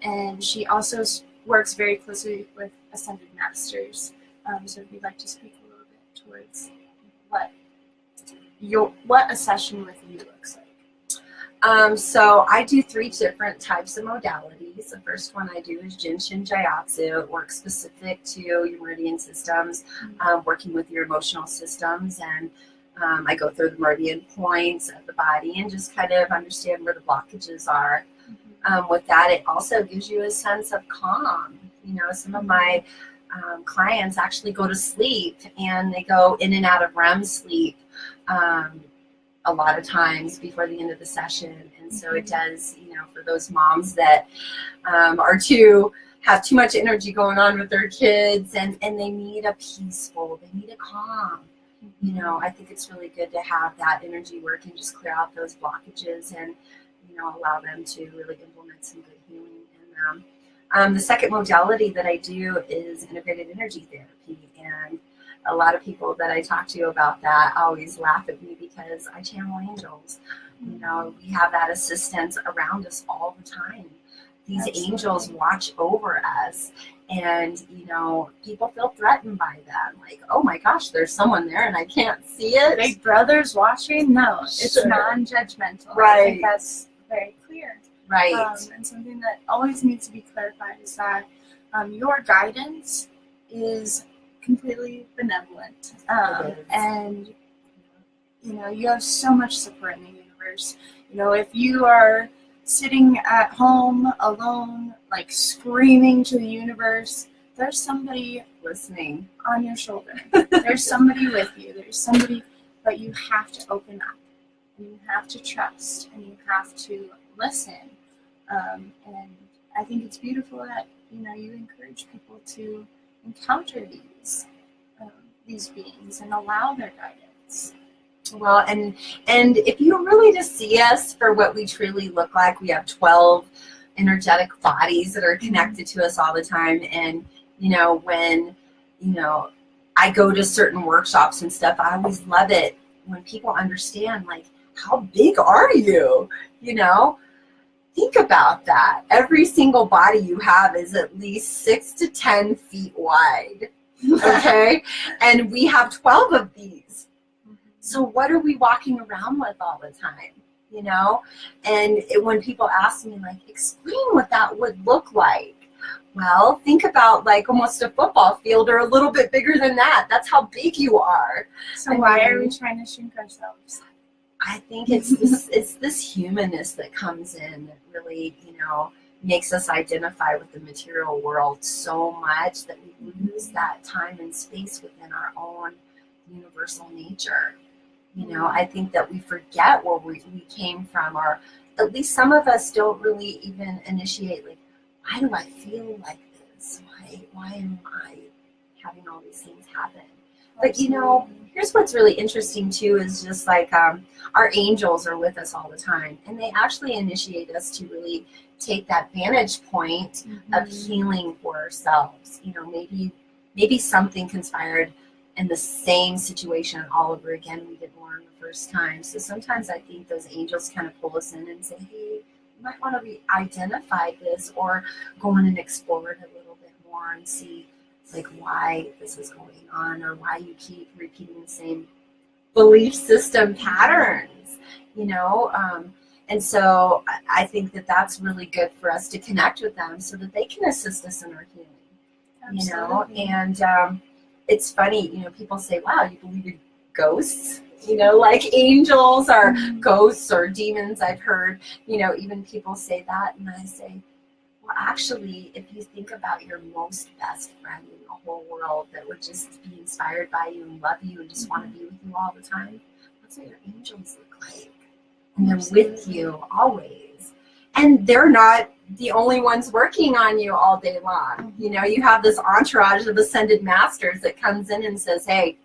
[SPEAKER 1] And she also works very closely with Ascended Masters. So if you'd like to speak a little bit towards what a session with you looks like.
[SPEAKER 2] So I do 3 different types of modalities. The first one I do is Jinshin Jiatsu. It works specific to your meridian systems, working with your emotional systems, and I go through the meridian points of the body and just kind of understand where the blockages are. With that, it also gives you a sense of calm. You know, some of my clients actually go to sleep and they go in and out of REM sleep a lot of times before the end of the session. And so it does, you know, for those moms that have too much energy going on with their kids and they need a peaceful, they need a calm. You know, I think it's really good to have that energy work and just clear out those blockages and, you know, allow them to really implement some good healing in them. The second modality that I do is integrated energy therapy, and a lot of people that I talk to about that always laugh at me because I channel angels. You know, we have that assistance around us all the time. These
[SPEAKER 1] Absolutely.
[SPEAKER 2] Angels watch over us, and, you know, people feel threatened by them. Like, oh my gosh, there's someone there and I can't see it.
[SPEAKER 1] Big Brother's watching? No, it's
[SPEAKER 2] Sure.
[SPEAKER 1] non-judgmental.
[SPEAKER 2] Right.
[SPEAKER 1] I think that's very clear.
[SPEAKER 2] Right.
[SPEAKER 1] And something that always needs to be clarified is that your guidance is completely benevolent.
[SPEAKER 2] It is.
[SPEAKER 1] And, you know, you have so much support in the universe. You know, if you are sitting at home alone, like screaming to the universe, there's somebody
[SPEAKER 2] Listening
[SPEAKER 1] on your shoulder. There's somebody with you. There's somebody, but you have to open up, and you have to trust, and you have to listen. And I think it's beautiful that, you know, you encourage people to encounter these beings and allow their guidance.
[SPEAKER 2] Well, and if you really just see us for what we truly look like, we have 12 energetic bodies that are connected to us all the time. And, you know, when, you know, I go to certain workshops and stuff, I always love it when people understand, like, how big are you? You know, think about that. Every single body you have is at least 6 to 10 feet wide. Okay. And we have 12 of these. So what are we walking around with all the time, you know? And when people ask me, like, explain what that would look like. Well, think about like almost a football field or a little bit bigger than that. That's how big you are.
[SPEAKER 1] So why are we trying to shrink ourselves?
[SPEAKER 2] I think it's this humanness that comes in that really, you know, makes us identify with the material world so much that we lose that time and space within our own universal nature. You know, I think that we forget where we came from, or at least some of us don't really even initiate, like, why do I feel like this? Why am I having all these things happen? But, you know, here's what's really interesting too is just like our angels are with us all the time, and they actually initiate us to really take that vantage point of healing for ourselves. You know, maybe something conspired in the same situation all over again. We didn't learn the first time. So sometimes I think those angels kind of pull us in and say, hey, you might want to re-identify this, or go in and explore it a little bit more and see like why this is going on, or why you keep repeating the same belief system patterns, and so I think that that's really good for us to connect with them so that they can assist us in our healing.
[SPEAKER 1] Absolutely.
[SPEAKER 2] And it's funny, people say, wow, you believe in ghosts, like angels or ghosts or demons. I've heard, even people say that, and I say, well, actually, if you think about your most best friend in the whole world that would just be inspired by you and love you and just want to be with you all the time, that's what your angels look like. And they're with you always. And they're not the only ones working on you all day long. You have this entourage of ascended masters that comes in and says, hey,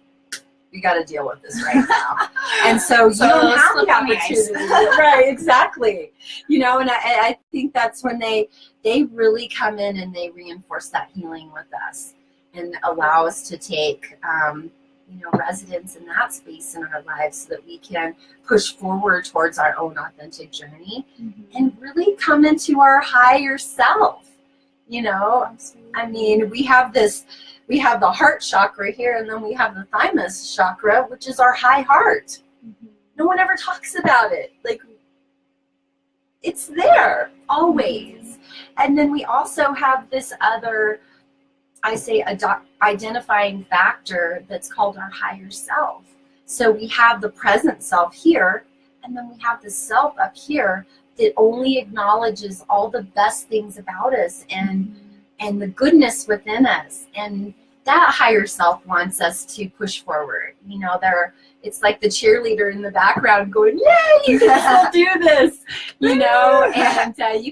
[SPEAKER 2] we got to deal with this right now. And so you don't have the opportunity. Right, exactly. And I think that's when they really come in and they reinforce that healing with us and allow us to take residence in that space in our lives so that we can push forward towards our own authentic journey and really come into our higher self.
[SPEAKER 1] Absolutely.
[SPEAKER 2] I mean, we have the heart chakra here, and then we have the thymus chakra, which is our high heart. No one ever talks about it. Like, it's there always. And then we also have this other, I say, identifying factor that's called our higher self. So we have the present self here, and then we have the self up here that only acknowledges all the best things about us and the goodness within us. And that higher self wants us to push forward. It's like the cheerleader in the background going, yay, you can still do this, and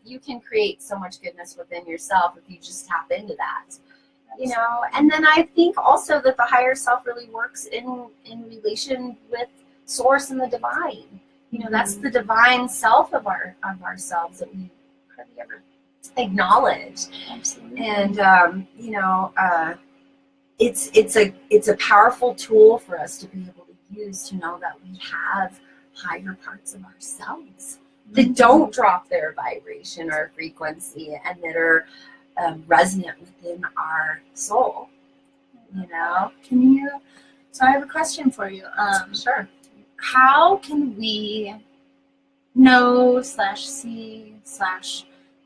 [SPEAKER 2] you can create so much goodness within yourself if you just tap into that. And then I think also that the higher self really works in relation with source and the divine. That's the divine self of ourselves that we hardly ever acknowledge.
[SPEAKER 1] Absolutely.
[SPEAKER 2] And it's a powerful tool for us to be able to use to know that we have higher parts of ourselves that don't drop their vibration or frequency and that are resonant within our soul.
[SPEAKER 1] So I have a question for you.
[SPEAKER 2] Sure.
[SPEAKER 1] How can we know /see/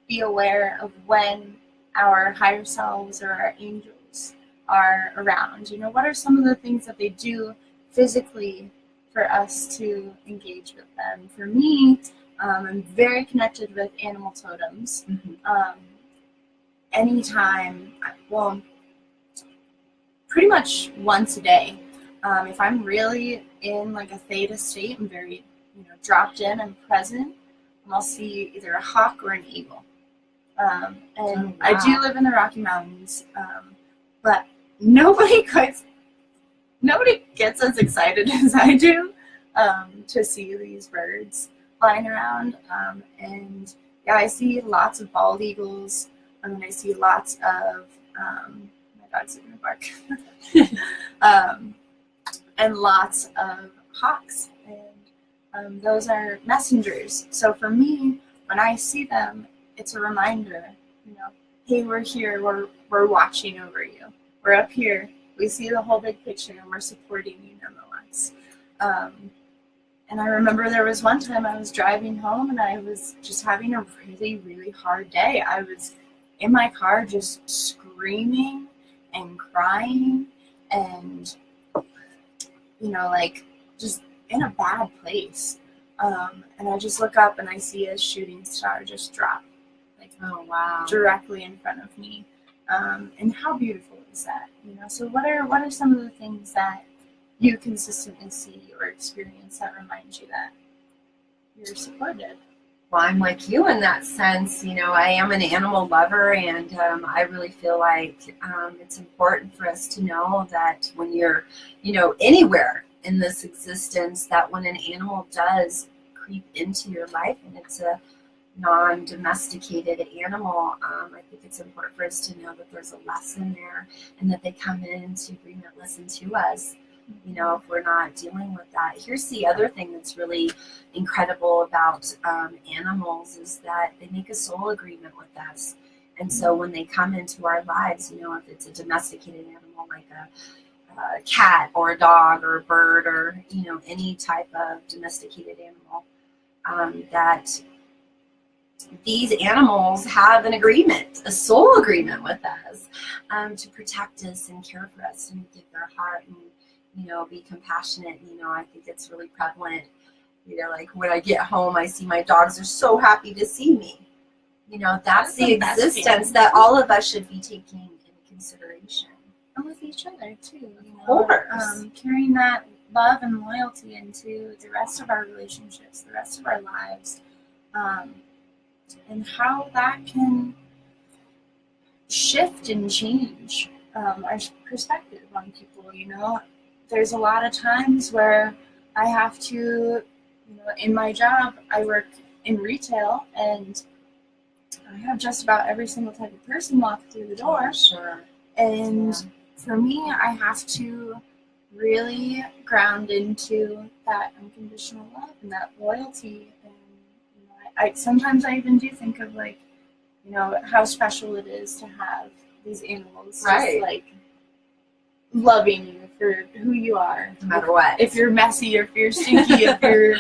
[SPEAKER 1] be aware of when our higher selves or our angels are around? What are some of the things that they do physically for us to engage with them? For me, I'm very connected with animal totems. Anytime, pretty much once a day. If I'm really in like a theta state, I'm very, dropped in and present, and I'll see either a hawk or an eagle. And I do live in the Rocky Mountains, but nobody gets as excited as I do to see these birds flying around. And yeah, I see lots of bald eagles. And I see lots of my dog's going to bark. And lots of hawks, and those are messengers. So for me, when I see them, it's a reminder, hey, we're here, we're watching over you, we're up here, we see the whole big picture, and we're supporting you nonetheless. And I remember there was one time I was driving home, and I was just having a really, really hard day. I was in my car just screaming and crying and just in a bad place. And I just look up and I see a shooting star just drop,
[SPEAKER 2] oh wow,
[SPEAKER 1] directly in front of me. And how beautiful is that? So what are some of the things that you consistently see or experience that remind you that you're supported?
[SPEAKER 2] Well, I'm like you in that sense. I am an animal lover, and I really feel like it's important for us to know that when you're, anywhere in this existence, that when an animal does creep into your life and it's a non-domesticated animal, I think it's important for us to know that there's a lesson there and that they come in to bring that lesson to us. If we're not dealing with that. Here's the other thing that's really incredible about animals is that they make a soul agreement with us. And so when they come into our lives, if it's a domesticated animal like a cat or a dog or a bird or, you know, any type of domesticated animal, that these animals have an agreement, a soul agreement with us, to protect us and care for us and give their heart and, you know, be compassionate. You know, I think it's really prevalent. You know, like when I get home, I see my dogs are so happy to see me. You know, that's the existence that all of us should be taking into consideration.
[SPEAKER 1] And with each other too, you know,
[SPEAKER 2] Of course.
[SPEAKER 1] carrying that love and loyalty into the rest of our relationships, the rest of our lives, and how that can shift and change our perspective on people. You know, there's a lot of times where I have to, you know, in my job, I work in retail, and I have just about every single type of person walk through the door.
[SPEAKER 2] Sure.
[SPEAKER 1] And for me, I have to really ground into that unconditional love and that loyalty. And you know, I sometimes I even do think of, like, you know, how special it is to have these animals,
[SPEAKER 2] Right,
[SPEAKER 1] just like loving you for who you are,
[SPEAKER 2] no matter what.
[SPEAKER 1] if you're messy, if you're stinky, if you're,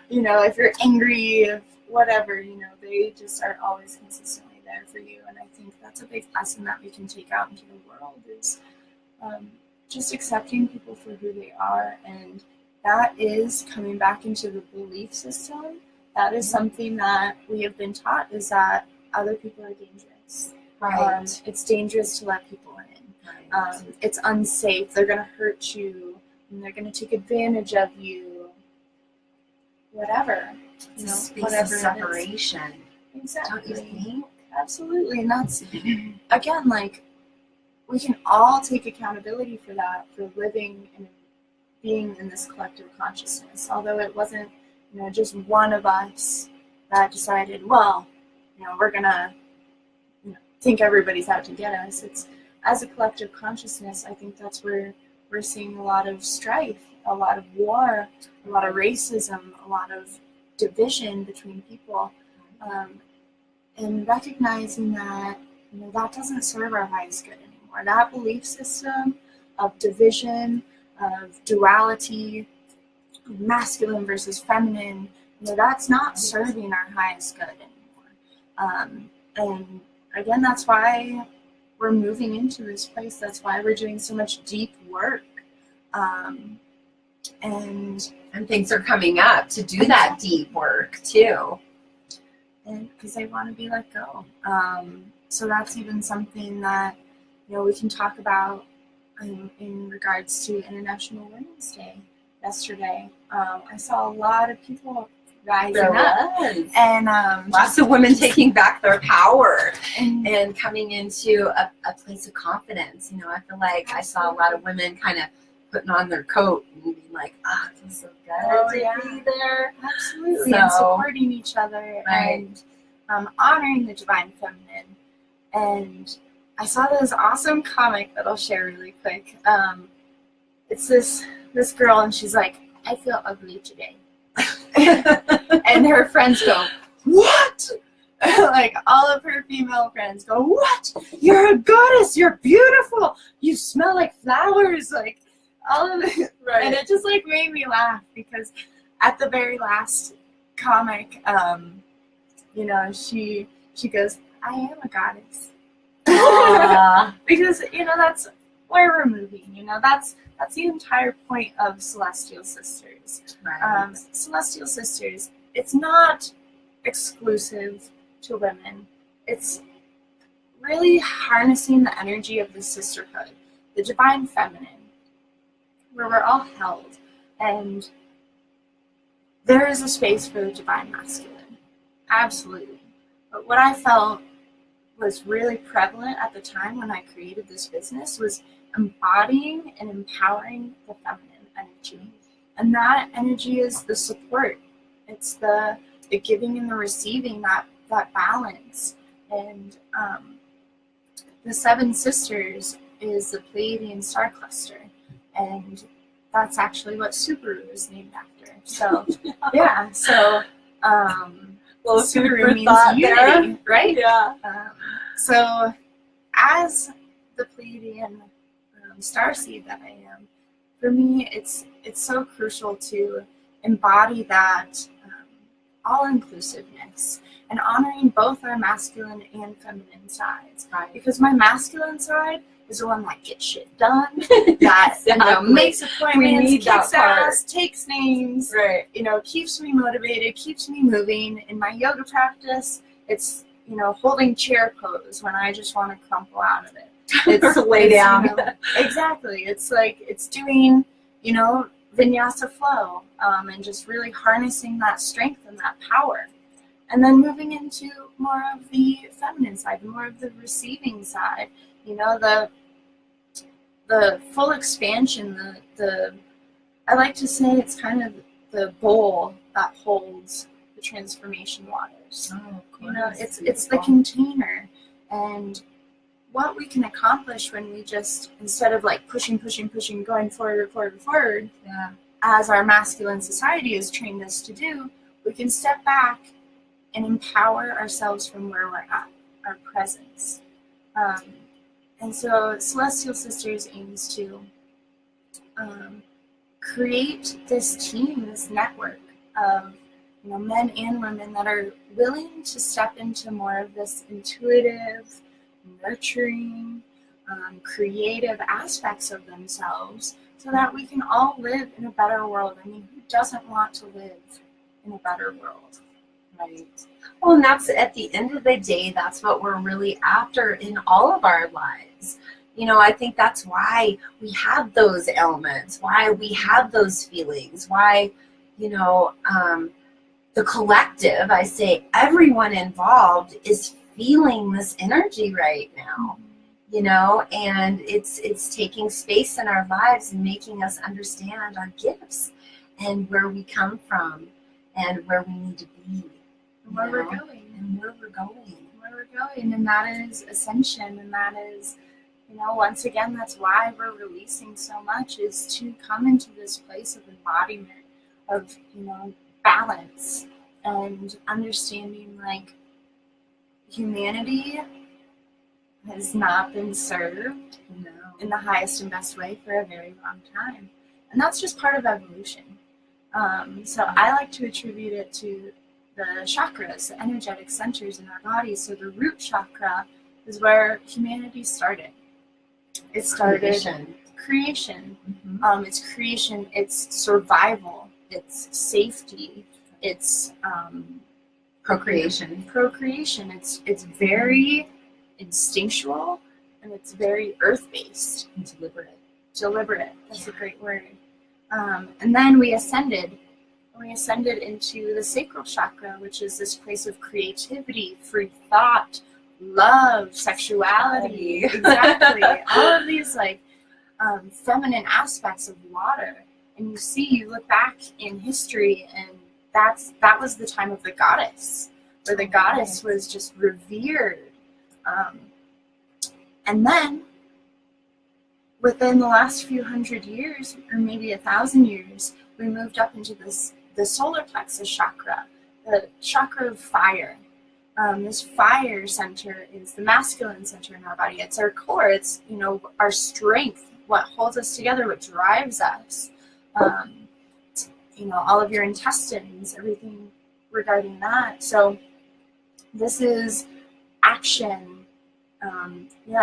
[SPEAKER 1] you know, if you're angry, if whatever, you know, they just are always consistently there for you. And I think that's a big lesson that we can take out into the world, is just accepting people for who they are. And that is coming back into the belief system. That is something that we have been taught, is that other people are dangerous.
[SPEAKER 2] Right.
[SPEAKER 1] It's dangerous to let people in.
[SPEAKER 2] Right.
[SPEAKER 1] It's unsafe. They're going to hurt you, and they're going to take advantage of you. Whatever.
[SPEAKER 2] It's
[SPEAKER 1] You
[SPEAKER 2] a
[SPEAKER 1] know,
[SPEAKER 2] space
[SPEAKER 1] whatever
[SPEAKER 2] of
[SPEAKER 1] it is.
[SPEAKER 2] separation.
[SPEAKER 1] Exactly.
[SPEAKER 2] Don't you think?
[SPEAKER 1] Absolutely. And that's, again, like, we can all take accountability for that, for living and being in this collective consciousness. Although it wasn't, you know, just one of us that decided, well, you know, we're going to, you know, think everybody's out to get us. It's, as a collective consciousness, I think that's where we're seeing a lot of strife, a lot of war, a lot of racism, a lot of division between people. And recognizing that, you know, that doesn't serve our highest good anymore. That belief system of division, of duality, masculine versus feminine, you know, that's not serving our highest good anymore. And again, that's why we're moving into this place. That's why we're doing so much deep work. And
[SPEAKER 2] things are coming up to do that deep work too.
[SPEAKER 1] And because they want to be let go. So that's even something that, you know, we can talk about in regards to International Women's Day yesterday. I saw a lot of people rising up. And
[SPEAKER 2] lots of women taking back their power
[SPEAKER 1] and
[SPEAKER 2] and coming into a place of confidence. You know, I feel like I saw a lot of women kind of putting on their coat and being like, oh, it feels so good to be there.
[SPEAKER 1] Absolutely.
[SPEAKER 2] So,
[SPEAKER 1] and supporting each other,
[SPEAKER 2] right.
[SPEAKER 1] And honoring the divine feminine. And I saw this awesome comic that I'll share really quick. It's this girl, and she's like, I feel ugly today. And her friends go, what? Like, all of her female friends go, what? You're a goddess. You're beautiful. You smell like flowers. Like, all of it.
[SPEAKER 2] Right.
[SPEAKER 1] And it just, like, made me laugh, because at the very last comic, you know, she goes, I am a goddess. Because, you know, that's where we're moving. You know, that's the entire point of Celestial Sisters.
[SPEAKER 2] Right.
[SPEAKER 1] Celestial Sisters, it's not exclusive to women. It's really harnessing the energy of the sisterhood, the divine feminine, where we're all held. And there is a space for the divine masculine. Absolutely. But what I felt was really prevalent at the time when I created this business was embodying and empowering the feminine energy. And that energy is the support. It's the giving and the receiving, that balance. And the Seven Sisters is the Pleiadian star cluster. And that's actually what Subaru is named after. So, yeah. So,
[SPEAKER 2] well,
[SPEAKER 1] Subaru means unity,
[SPEAKER 2] there,
[SPEAKER 1] right?
[SPEAKER 2] Yeah.
[SPEAKER 1] So, as the Pleiadian starseed that I am, for me, it's so crucial to embody that all-inclusiveness and honoring both our masculine and feminine sides.
[SPEAKER 2] Right.
[SPEAKER 1] Because my masculine side is the one that gets shit done, that makes appointments, kicks ass, takes names,
[SPEAKER 2] right.
[SPEAKER 1] Keeps me motivated, keeps me moving. In my yoga practice, it's holding chair pose when I just want to crumple out of it. It's
[SPEAKER 2] lay down.
[SPEAKER 1] Exactly. It's like it's doing vinyasa flow, and just really harnessing that strength and that power. And then moving into more of the feminine side, more of the receiving side, the full expansion, I like to say it's kind of the bowl that holds the transformation waters. It's the container, and what we can accomplish when we just, instead of like pushing, going forward, as our masculine society has trained us to do, we can step back and empower ourselves from where we're at, our presence. And so Celestial Sisters aims to create this team, this network of men and women that are willing to step into more of this intuitive, nurturing, creative aspects of themselves, so that we can all live in a better world. I mean, who doesn't want to live in a better world?
[SPEAKER 2] Right. Well, and that's, at the end of the day, that's what we're really after in all of our lives. I think that's why we have those ailments, why we have those feelings, why, the collective, I say everyone involved is feeling this energy right now, and it's taking space in our lives and making us understand our gifts and where we come from and where we need to be.
[SPEAKER 1] Where we're going, and that is ascension, and that is, once again, that's why we're releasing so much, is to come into this place of embodiment, of balance, and understanding like humanity has not been served in the highest and best way for a very long time, and that's just part of evolution. So I like to attribute it to the chakras, the energetic centers in our bodies. So the root chakra is where humanity started. It started creation. Mm-hmm. It's creation. It's survival. It's safety. It's
[SPEAKER 2] procreation.
[SPEAKER 1] It's very instinctual, and it's very earth-based.
[SPEAKER 2] And
[SPEAKER 1] deliberate. That's a great word. And then we ascended into the sacral chakra, which is this place of creativity, free thought, love, sexuality. Exactly. All of these feminine aspects of water. And you look back in history, and that was the time of the goddess, where the goddess was just revered. And then within the last few hundred years, or maybe 1,000 years, we moved up into the solar plexus chakra, the chakra of fire. This fire center is the masculine center in our body. It's our core. It's our strength, what holds us together, what drives us. All of your intestines, everything regarding that. So this is action,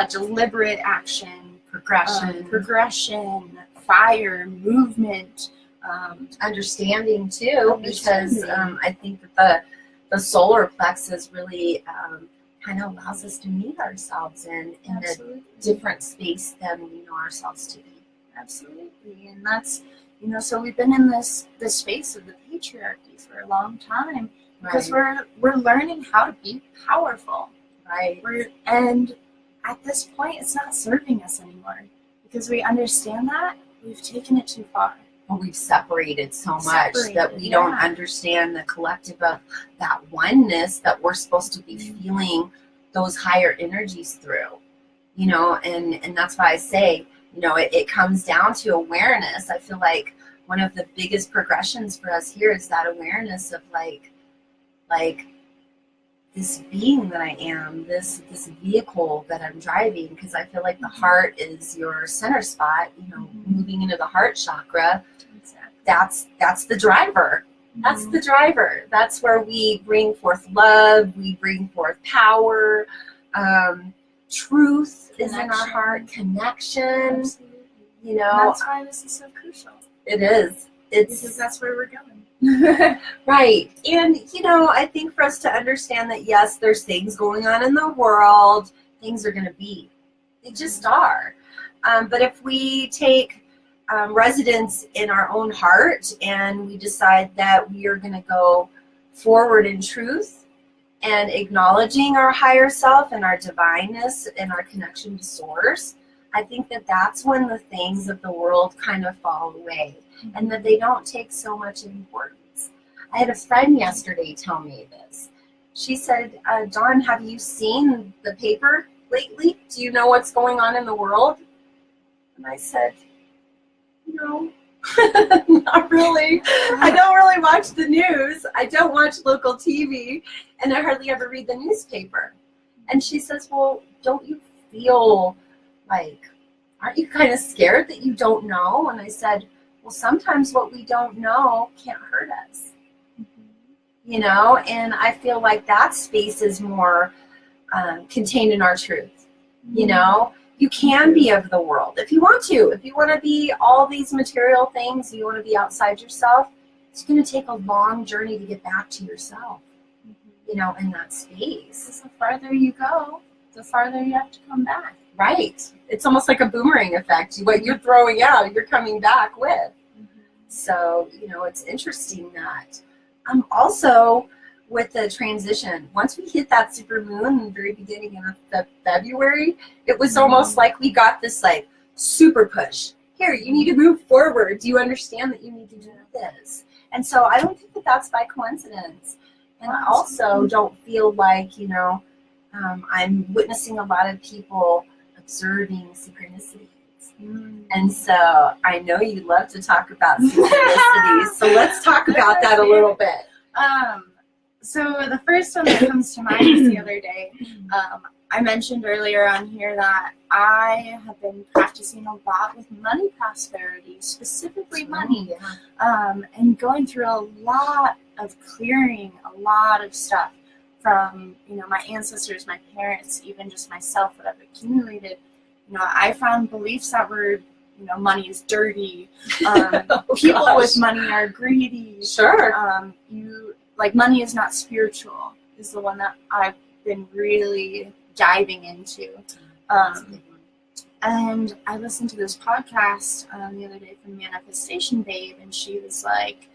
[SPEAKER 1] deliberate action, progression, fire, movement,
[SPEAKER 2] understanding too, because I think that the solar plexus really kind of allows us to meet ourselves in a different space than we know ourselves to be.
[SPEAKER 1] Absolutely. And that's, so we've been in this space of the patriarchy for a long time, because we're learning how to be powerful.
[SPEAKER 2] Right.
[SPEAKER 1] And at this point, it's not serving us anymore, because we understand that we've taken it too far.
[SPEAKER 2] Well, we've separated so much that we don't understand the collective of that oneness that we're supposed to be feeling those higher energies through, and that's why I say, it comes down to awareness. I feel like one of the biggest progressions for us here is that awareness of like this being that I am, this vehicle that I'm driving, because I feel like the heart is your center spot, moving into the heart chakra. That's the driver. That's the driver. That's where we bring forth love, we bring forth power, truth is in our heart, connection.
[SPEAKER 1] Absolutely. That's why this is so crucial.
[SPEAKER 2] It is.
[SPEAKER 1] Because that's where we're going.
[SPEAKER 2] Right. And, I think for us to understand that, yes, there's things going on in the world, things are going to be. They just are. But if we take residence in our own heart and we decide that we are going to go forward in truth and acknowledging our higher self and our divineness and our connection to source, I think that that's when the things of the world kind of fall away and that they don't take so much importance. I had a friend yesterday tell me this. She said, Dawn, have you seen the paper lately? Do you know what's going on in the world? And I said, no, not really. I don't really watch the news. I don't watch local TV, and I hardly ever read the newspaper. And she says, well, don't you feel like, aren't you kind of scared that you don't know? And I said, well, sometimes what we don't know can't hurt us. And I feel like that space is more contained in our truth. You can be of the world if you want to. If you want to be all these material things, you want to be outside yourself, it's going to take a long journey to get back to yourself, in that space.
[SPEAKER 1] The farther you go, the farther you have to come back.
[SPEAKER 2] Right. It's almost like a boomerang effect. What you're throwing out, you're coming back with. So, it's interesting that. Also, with the transition, once we hit that super moon in the very beginning of February, it was almost like we got this super push. Here, you need to move forward. Do you understand that you need to do this? And so I don't think that that's by coincidence. And I also don't feel like, I'm witnessing a lot of people observing synchronicities. And so I know you love to talk about synchronicities. So let's talk about that a little bit.
[SPEAKER 1] So the first one that comes to mind is the other day. I mentioned earlier on here that I have been practicing a lot with money prosperity, specifically money, and going through a lot of clearing, a lot of stuff from, my ancestors, my parents, even just myself, what I've accumulated. I found beliefs that were, money is dirty. People with money are greedy.
[SPEAKER 2] Sure.
[SPEAKER 1] Money is not spiritual is the one that I've been really diving into. And I listened to this podcast the other day from Manifestation Babe, and she was like,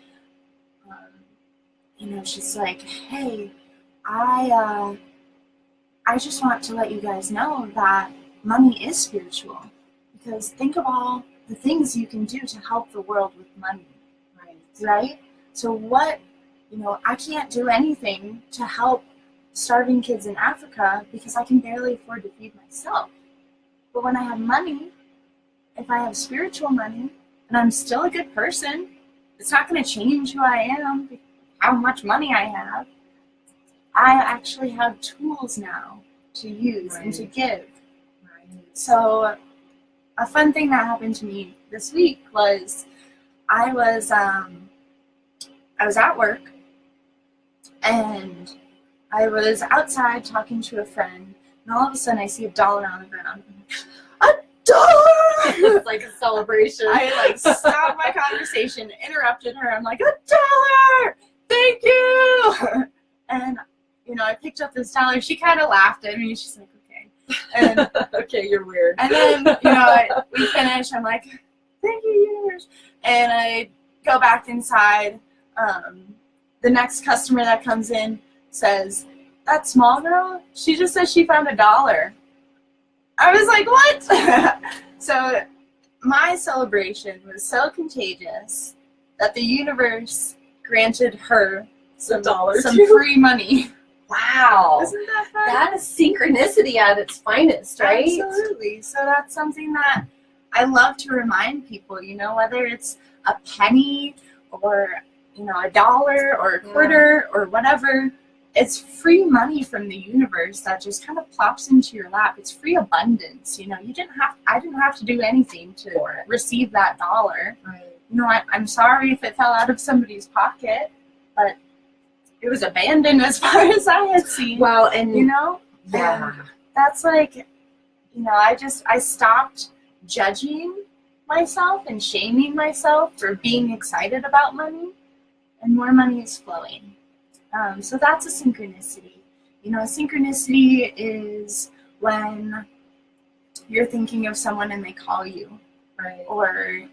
[SPEAKER 1] she's like, hey, I just want to let you guys know that money is spiritual, because think of all the things you can do to help the world with money, right? So what, I can't do anything to help starving kids in Africa because I can barely afford to feed myself. But when I have money, if I have spiritual money, and I'm still a good person, it's not going to change who I am, how much money I have. I actually have tools now to use and to give. So a fun thing that happened to me this week was I was at work, and I was outside talking to a friend, and all of a sudden I see $1 on the ground. $1!
[SPEAKER 2] It's like a celebration.
[SPEAKER 1] I stopped my conversation, interrupted her. I'm like, $1! Thank you! And I picked up this dollar. She kind of laughed at me. She's like, and
[SPEAKER 2] okay, you're weird.
[SPEAKER 1] And then, we finish. I'm like, thank you, universe. And I go back inside. The next customer that comes in says, that small girl, she just said she found $1. I was like, what? So my celebration was so contagious that the universe granted her some free money.
[SPEAKER 2] Wow.
[SPEAKER 1] Isn't that fun?
[SPEAKER 2] That is synchronicity at its finest, right?
[SPEAKER 1] Absolutely. So that's something that I love to remind people, whether it's a penny or, $1 or a quarter or whatever, it's free money from the universe that just kind of plops into your lap. It's free abundance. You know, I didn't have to do anything to receive that dollar.
[SPEAKER 2] Right.
[SPEAKER 1] You know, I'm sorry if it fell out of somebody's pocket, but it was abandoned as far as I had seen.
[SPEAKER 2] Well, and
[SPEAKER 1] you know,
[SPEAKER 2] yeah,
[SPEAKER 1] that's like, you know, I stopped judging myself and shaming myself for being excited about money, and more money is flowing. So that's a synchronicity. You know, a synchronicity is when you're thinking of someone and they call you,
[SPEAKER 2] right.
[SPEAKER 1] or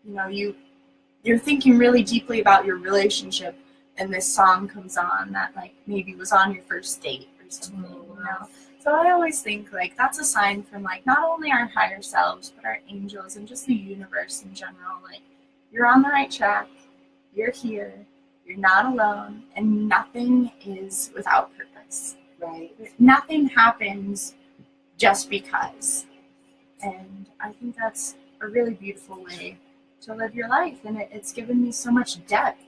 [SPEAKER 1] you know, you're thinking really deeply about your relationship, and this song comes on that like maybe was on your first date or something. You know, so I always think like that's a sign from like not only our higher selves but our angels and just the universe in general. Like, you're on the right track. You're here. You're not alone, and nothing is without purpose.
[SPEAKER 2] Right.
[SPEAKER 1] Nothing happens just because. And I think that's a really beautiful way to live your life. And it's given me so much depth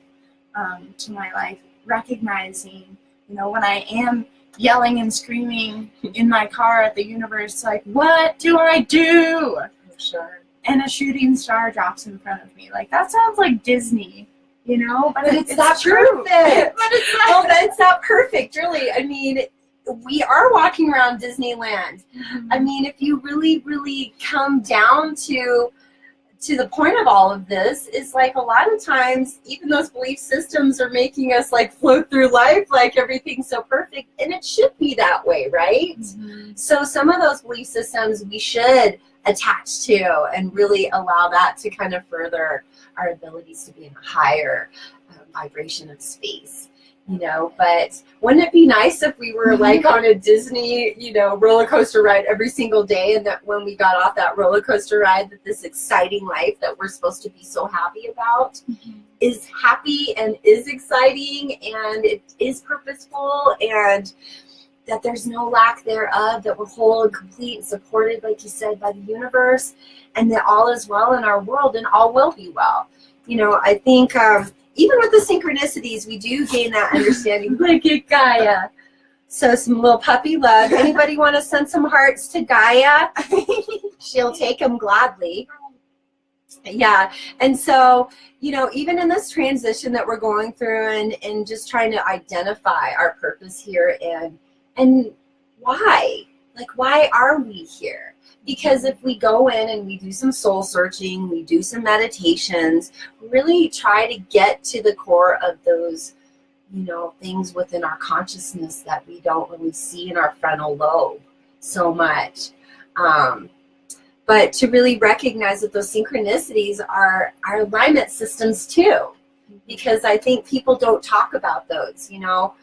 [SPEAKER 1] to my life, recognizing, you know, when I am yelling and screaming in my car at the universe, like, what do I do?
[SPEAKER 2] Sure.
[SPEAKER 1] And a shooting star drops in front of me. Like, that sounds like Disney. You know, but
[SPEAKER 2] it's not
[SPEAKER 1] true.
[SPEAKER 2] Perfect.
[SPEAKER 1] But it's not.
[SPEAKER 2] Well, that's not perfect, really. I mean, we are walking around Disneyland.
[SPEAKER 1] Mm-hmm.
[SPEAKER 2] I mean, if you really, really come down to the point of all of this, is like a lot of times, even those belief systems are making us like float through life like everything's so perfect, and it should be that way, right?
[SPEAKER 1] Mm-hmm.
[SPEAKER 2] So some of those belief systems we should attach to and really allow that to kind of further our abilities to be in a higher vibration of space, you know. But wouldn't it be nice if we were like on a Disney, you know, roller coaster ride every single day, and that when we got off that roller coaster ride, that this exciting life that we're supposed to be so happy about is happy and is exciting and it is purposeful, and that there's no lack thereof, that we're whole and complete and supported, like you said, by the universe, and that all is well in our world and all will be well. You know, I think even with the synchronicities, we do gain that understanding. Look at Gaia. So some little puppy love. Anybody want to send some hearts to Gaia? She'll take them gladly. Yeah. And so, you know, even in this transition that we're going through and just trying to identify our purpose here and why? Like, why are we here? Because if we go in and we do some soul searching, we do some meditations, really try to get to the core of those, you know, things within our consciousness that we don't really see in our frontal lobe so much. But to really recognize that those synchronicities are our alignment systems too. Because I think people don't talk about those, you know.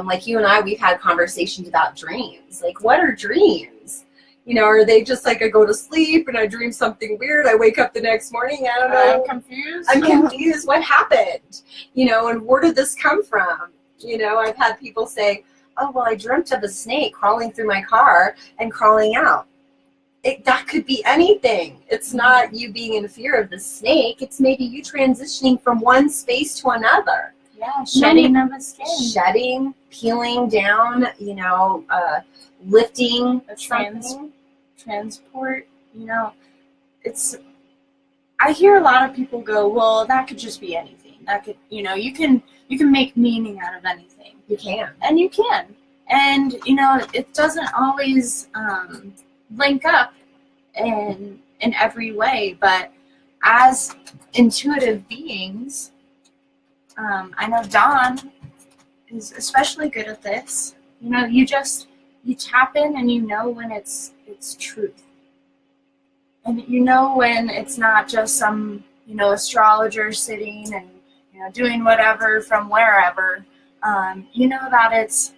[SPEAKER 2] Like you and I, we've had conversations about dreams. Like, what are dreams? You know, are they just like I go to sleep and I dream something weird? I wake up the next morning, I don't know.
[SPEAKER 1] I'm confused.
[SPEAKER 2] I'm confused. What happened? You know, and where did this come from? You know, I've had people say, oh, well, I dreamt of a snake crawling through my car and crawling out. That could be anything. It's not you being in fear of the snake. It's maybe you transitioning from one space to another.
[SPEAKER 1] Yeah, shedding of a skin.
[SPEAKER 2] Shedding, peeling down, you know, lifting something.
[SPEAKER 1] Transport, you know, I hear a lot of people go, well, that could just be anything. That could, you know, you can make meaning out of anything.
[SPEAKER 2] You can.
[SPEAKER 1] And you can. And, you know, it doesn't always link up in every way, but as intuitive beings, I know Dawn is especially good at this. You know, you tap in and you know when it's truth. And you know when it's not just some, you know, astrologer sitting and, you know, doing whatever from wherever. You know that it's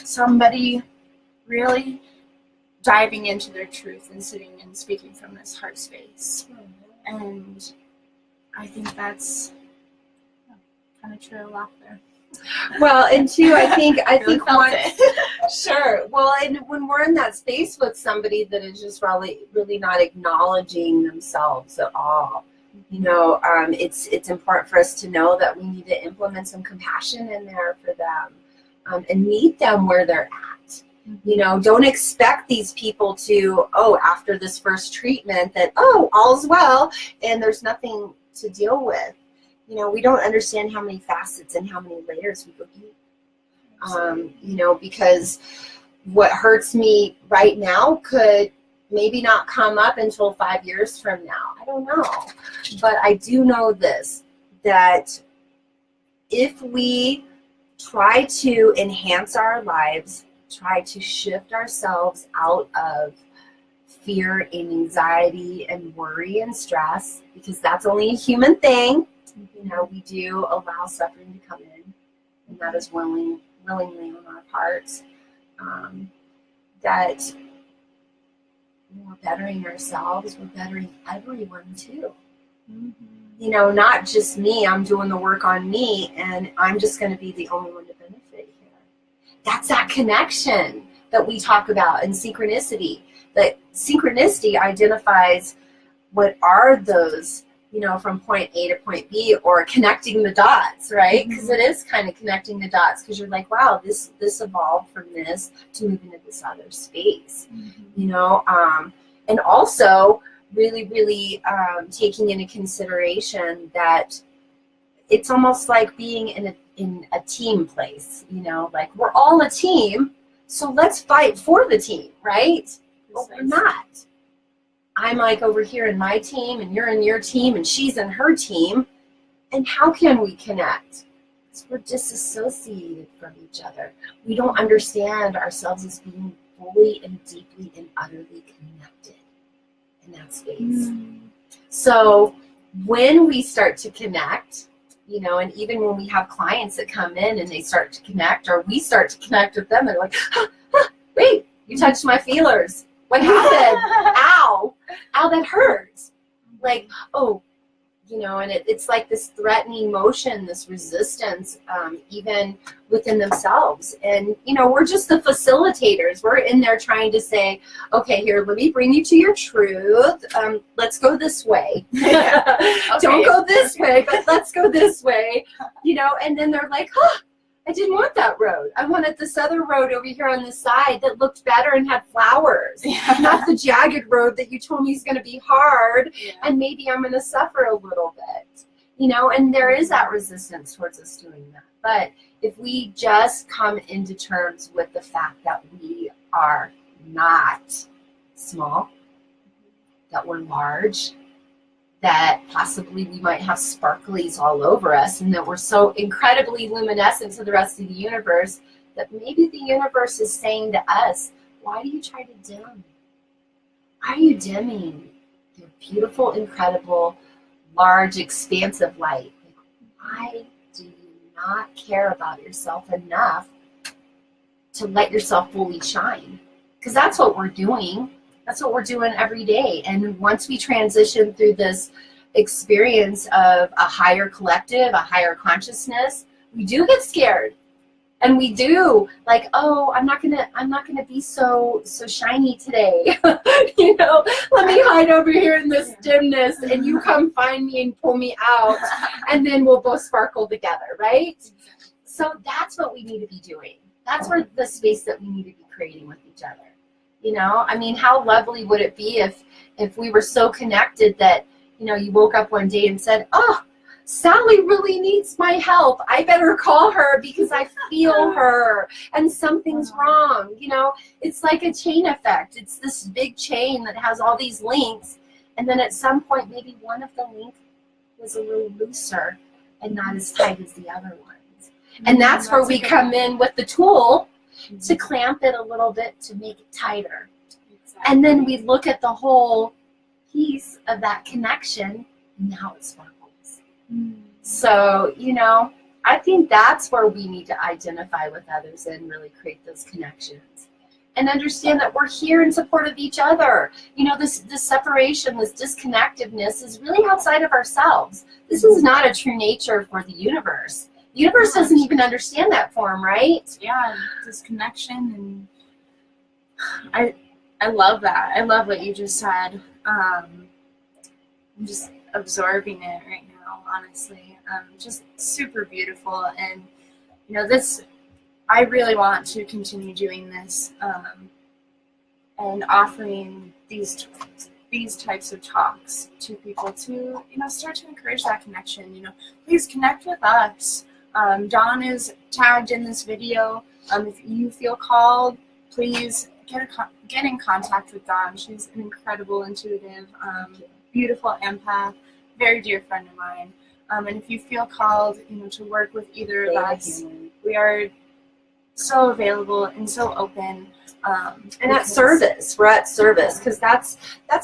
[SPEAKER 1] somebody really diving into their truth and sitting and speaking from this heart space. And I think that's kind of true laughter.
[SPEAKER 2] Well, and two, I think
[SPEAKER 1] Really felt
[SPEAKER 2] one,
[SPEAKER 1] it.
[SPEAKER 2] sure. Well, and when we're in that space with somebody that is just really not acknowledging themselves at all, you know, it's important for us to know that we need to implement some compassion in there for them. and meet them where they're at. You know, don't expect these people to, after this first treatment that, all's well and there's nothing to deal with. You know, we don't understand how many facets and how many layers we go deep. You know, because what hurts me right now could maybe not come up until 5 years from now. I don't know. But I do know this, that if we try to enhance our lives, try to shift ourselves out of fear and anxiety and worry and stress, because that's only a human thing. You know, we do allow suffering to come in, and that is willingly on our parts. That we're bettering ourselves, we're bettering everyone too. You know, not just me, I'm doing the work on me, and I'm just going to be the only one to benefit here. That's that connection that we talk about in synchronicity. That synchronicity identifies what are those, you know, from point A to point B, or connecting the dots, right? Because it is kind of connecting the dots, because you're like, wow, this evolved from this to move into this other space, you know, and also really taking into consideration that it's almost like being in a team place, you know, like we're all a team, so let's fight for the team, right? But we're not. I'm like over here in my team, and you're in your team, and she's in her team. And how can we connect? Because we're disassociated from each other. We don't understand ourselves as being fully and deeply and utterly connected in that space. So when we start to connect, you know, and even when we have clients that come in and they start to connect, or we start to connect with them, they're like, wait, you touched my feelers. What happened? Ow, that hurts. Like, you know, and it's like this threatening motion, this resistance, even within themselves. And, you know, we're just the facilitators. We're in there trying to say, okay, here, let me bring you to your truth. Let's go this way. Don't go this way, but let's go this way. You know, and then they're like, I didn't want that road. I wanted this other road over here on the side that looked better and had flowers. Not the jagged road that you told me is going to be hard, and maybe I'm going to suffer a little bit. You know, and there is that resistance towards us doing that. But if we just come into terms with the fact that we are not small, that we're large, that possibly we might have sparklies all over us, and that we're so incredibly luminescent to the rest of the universe that maybe the universe is saying to us, why do you try to dim? Why are you dimming your beautiful, incredible, large, expansive light? Like, why do you not care about yourself enough to let yourself fully shine? Because that's what we're doing. That's what we're doing every day. And once we transition through this experience of a higher collective, a higher consciousness, we do get scared. And we do like, I'm not gonna be so shiny today. You know, let me hide over here in this dimness, and you come find me and pull me out, and then we'll both sparkle together, right? So that's what we need to be doing. That's where the space that we need to be creating with each other. You know, I mean, how lovely would it be if we were so connected that, you know, you woke up one day and said, Sally really needs my help. I better call her because I feel her and something's wrong. You know, it's like a chain effect. It's this big chain that has all these links. And then at some point, maybe one of the links was a little looser and not as tight as the other ones. And that's where we come in with the tool to clamp it a little bit to make it tighter. Exactly. And then we look at the whole piece of that connection, and now it sparkles. So, you know, I think that's where we need to identify with others and really create those connections. And understand that we're here in support of each other. You know, this separation, this disconnectedness is really outside of ourselves. This is not a true nature for the universe. The universe doesn't even understand that form, right?
[SPEAKER 1] Yeah, this connection, and I love that. I love what you just said. I'm just absorbing it right now, honestly. Just super beautiful. And, you know, I really want to continue doing this and offering these types of talks to people to, start to encourage that connection. Please connect with us. Dawn is tagged in this video. If you feel called, please get in contact with Dawn. She's an incredible intuitive, beautiful empath, very dear friend of mine. And if you feel called, to work with either of us, we are so available and so open.
[SPEAKER 2] And at service, we're at service, because that's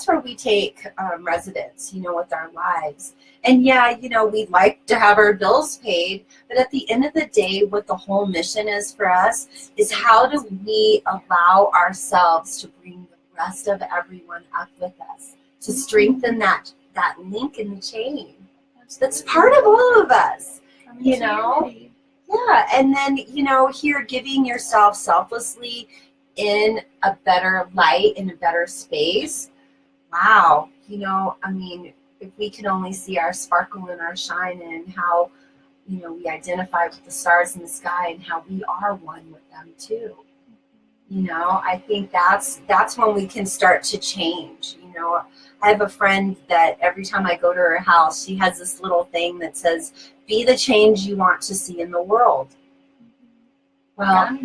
[SPEAKER 2] where we take residence, with our lives. And yeah, we'd like to have our bills paid, but at the end of the day, what the whole mission is for us is how do we allow ourselves to bring the rest of everyone up with us, to strengthen that link in the chain that's part of all of us, Yeah, and then, here giving yourself selflessly in a better light, in a better space. Wow. If we could only see our sparkle and our shine and how, we identify with the stars in the sky and how we are one with them too. I think that's when we can start to change. I have a friend that every time I go to her house, she has this little thing that says, be the change you want to see in the world. Well,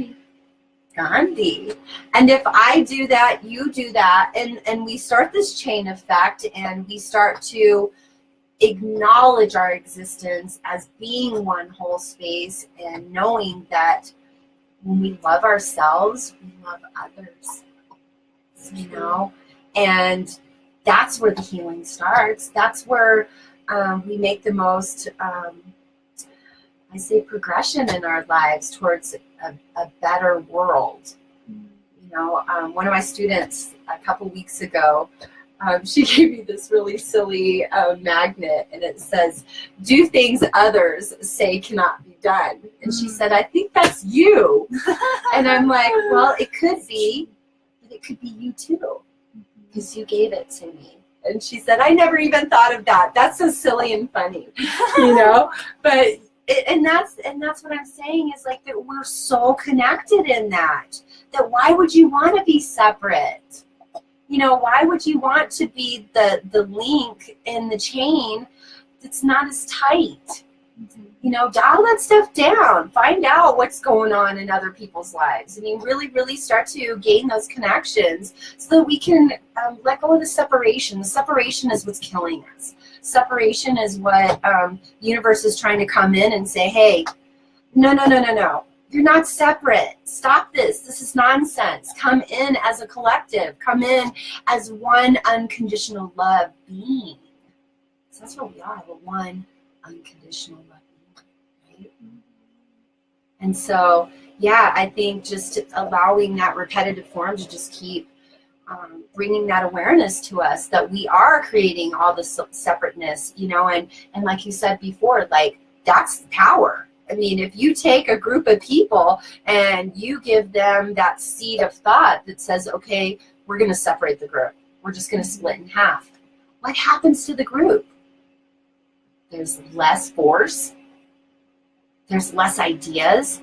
[SPEAKER 2] Gandhi. And if I do that, you do that, and we start this chain effect, and we start to acknowledge our existence as being one whole space, and knowing that when we love ourselves, we love others, and that's where the healing starts. That's where we make the most, I say, progression in our lives towards a better world. One of my students a couple weeks ago, she gave me this really silly magnet, and it says, do things others say cannot be done. And she said, I think that's you. And I'm like, well, it could be, but it could be you too, because you gave it to me. And she said, I never even thought of that. That's so silly and funny, but and that's what I'm saying, is like that we're so connected in that why would you want to be separate? Why would you want to be the link in the chain that's not as tight? Dial that stuff down. Find out what's going on in other people's lives. Really, really start to gain those connections so that we can let go of the separation. The separation is what's killing us. Separation is what the universe is trying to come in and say, hey, no. You're not separate. Stop this. This is nonsense. Come in as a collective. Come in as one unconditional love being. So that's what we are. We're one unconditional love being, right? And so, yeah, I think just allowing that repetitive form to just keep bringing that awareness to us that we are creating all this separateness, and like you said before, like, that's power. If you take a group of people and you give them that seed of thought that says, okay, we're going to separate the group. We're just going to split in half. What happens to the group? There's less force. There's less ideas.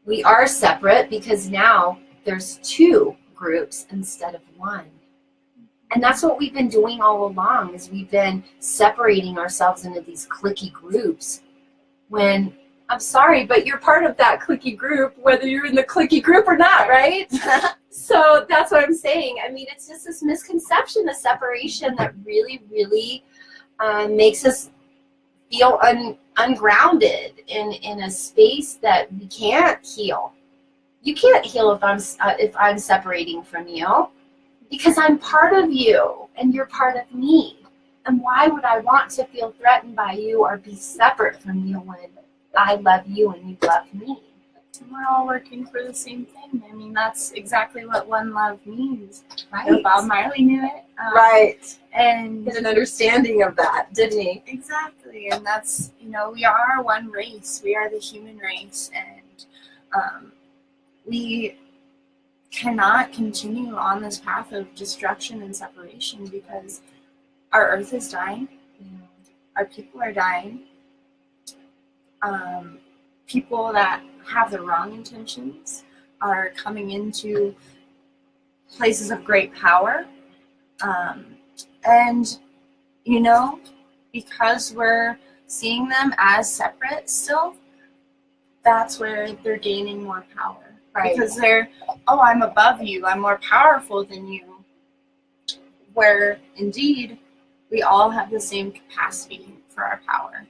[SPEAKER 2] We are separate because now there's two groups instead of one. And that's what we've been doing all along, is we've been separating ourselves into these cliquey groups. When, I'm sorry, but you're part of that cliquey group, whether you're in the cliquey group or not, right? So that's what I'm saying. It's just this misconception of separation that really, really makes us feel ungrounded in a space that we can't heal. You can't heal if I'm separating from you, because I'm part of you and you're part of me. And why would I want to feel threatened by you or be separate from you when I love you and you love me?
[SPEAKER 1] And we're all working for the same thing. That's exactly what one love means.
[SPEAKER 2] Right.
[SPEAKER 1] Bob Marley knew it.
[SPEAKER 2] Right.
[SPEAKER 1] And
[SPEAKER 2] get an understanding of that, didn't he?
[SPEAKER 1] Exactly. And that's, we are one race. We are the human race. And we cannot continue on this path of destruction and separation, because our earth is dying. Our people are dying. people that have the wrong intentions are coming into places of great power. And, you know, because we're seeing them as separate still, that's where they're gaining more power.
[SPEAKER 2] Right.
[SPEAKER 1] Because they're, oh, I'm above you, I'm more powerful than you. Where indeed, we all have the same capacity for our power.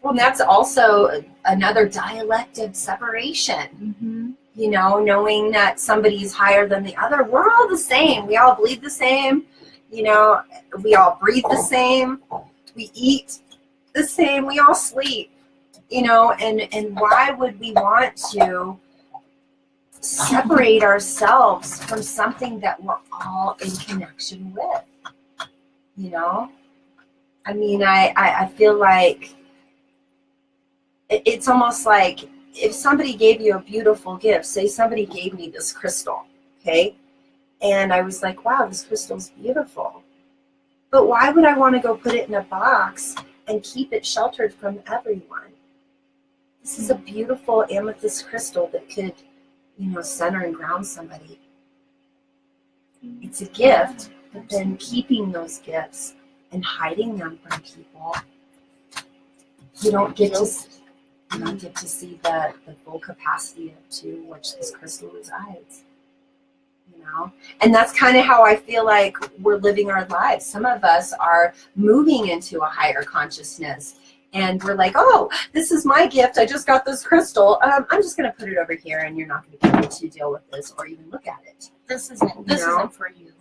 [SPEAKER 2] Well, and that's also another dialect of separation. You know, knowing that somebody's higher than the other. We're all the same. We all bleed the same. You know, we all breathe the same. We eat the same. We all sleep. You know, and why would we want to separate ourselves from something that we're all in connection with? You know? I mean, I feel like it's almost like if somebody gave you a beautiful gift, say somebody gave me this crystal, okay? And I was like, wow, this crystal's beautiful. But why would I want to go put it in a box and keep it sheltered from everyone? This is a beautiful amethyst crystal that could, you know, center and ground somebody. It's a gift, but then keeping those gifts and hiding them from people, you don't get to see the full capacity to which this crystal resides. You know, and that's kind of how I feel like we're living our lives. Some of us are moving into a higher consciousness, and we're like, oh, this is my gift. I just got this crystal. I'm just going to put it over here, and you're not going to be able to deal with this or even look at it.
[SPEAKER 1] This isn't for you.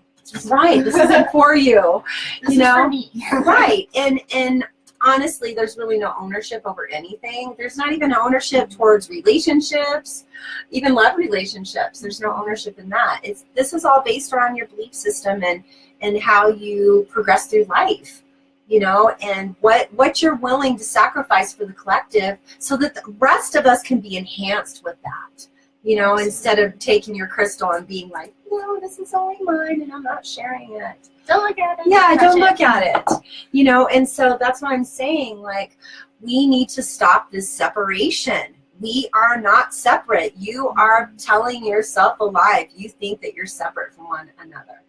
[SPEAKER 2] Right. This isn't for you.
[SPEAKER 1] This
[SPEAKER 2] you
[SPEAKER 1] is
[SPEAKER 2] know,
[SPEAKER 1] for me.
[SPEAKER 2] Right. And honestly, there's really no ownership over anything. There's not even ownership towards relationships, even love relationships. There's no ownership in that. This is all based around your belief system and how you progress through life, you know, and what you're willing to sacrifice for the collective so that the rest of us can be enhanced with that, you know, instead of taking your crystal and being like, no, this is only mine and I'm not sharing it.
[SPEAKER 1] Don't look at it.
[SPEAKER 2] Yeah, don't look at it. You know, and so that's what I'm saying. Like, we need to stop this separation. We are not separate. You are telling yourself a lie if you think that you're separate from one another.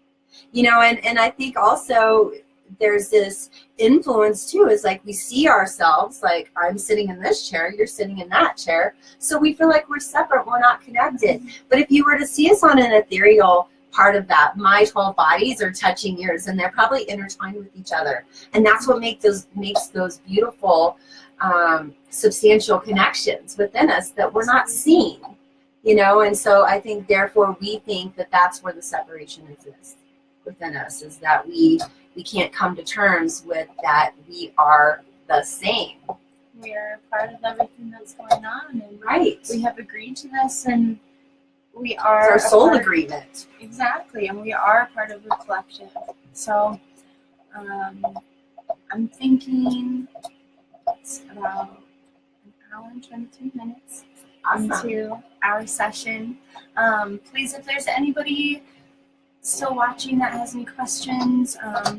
[SPEAKER 2] You know, and I think also there's this influence too, is like we see ourselves like I'm sitting in this chair, you're sitting in that chair. So we feel like we're separate, we're not connected. But if you were to see us on an ethereal part of that, my 12 bodies are touching yours and they're probably intertwined with each other. And that's what makes those beautiful, substantial connections within us that we're not seeing, you know? And so I think therefore we think that that's where the separation exists within us, is that we can't come to terms with that we are the same.
[SPEAKER 1] We are part of everything that's going on, and
[SPEAKER 2] right.
[SPEAKER 1] We have agreed to this, and we are
[SPEAKER 2] it's our soul agreement.
[SPEAKER 1] Exactly, and we are part of the collective. So I'm thinking it's about an hour and 22 minutes into our session. Please, if there's anybody still watching that has any questions,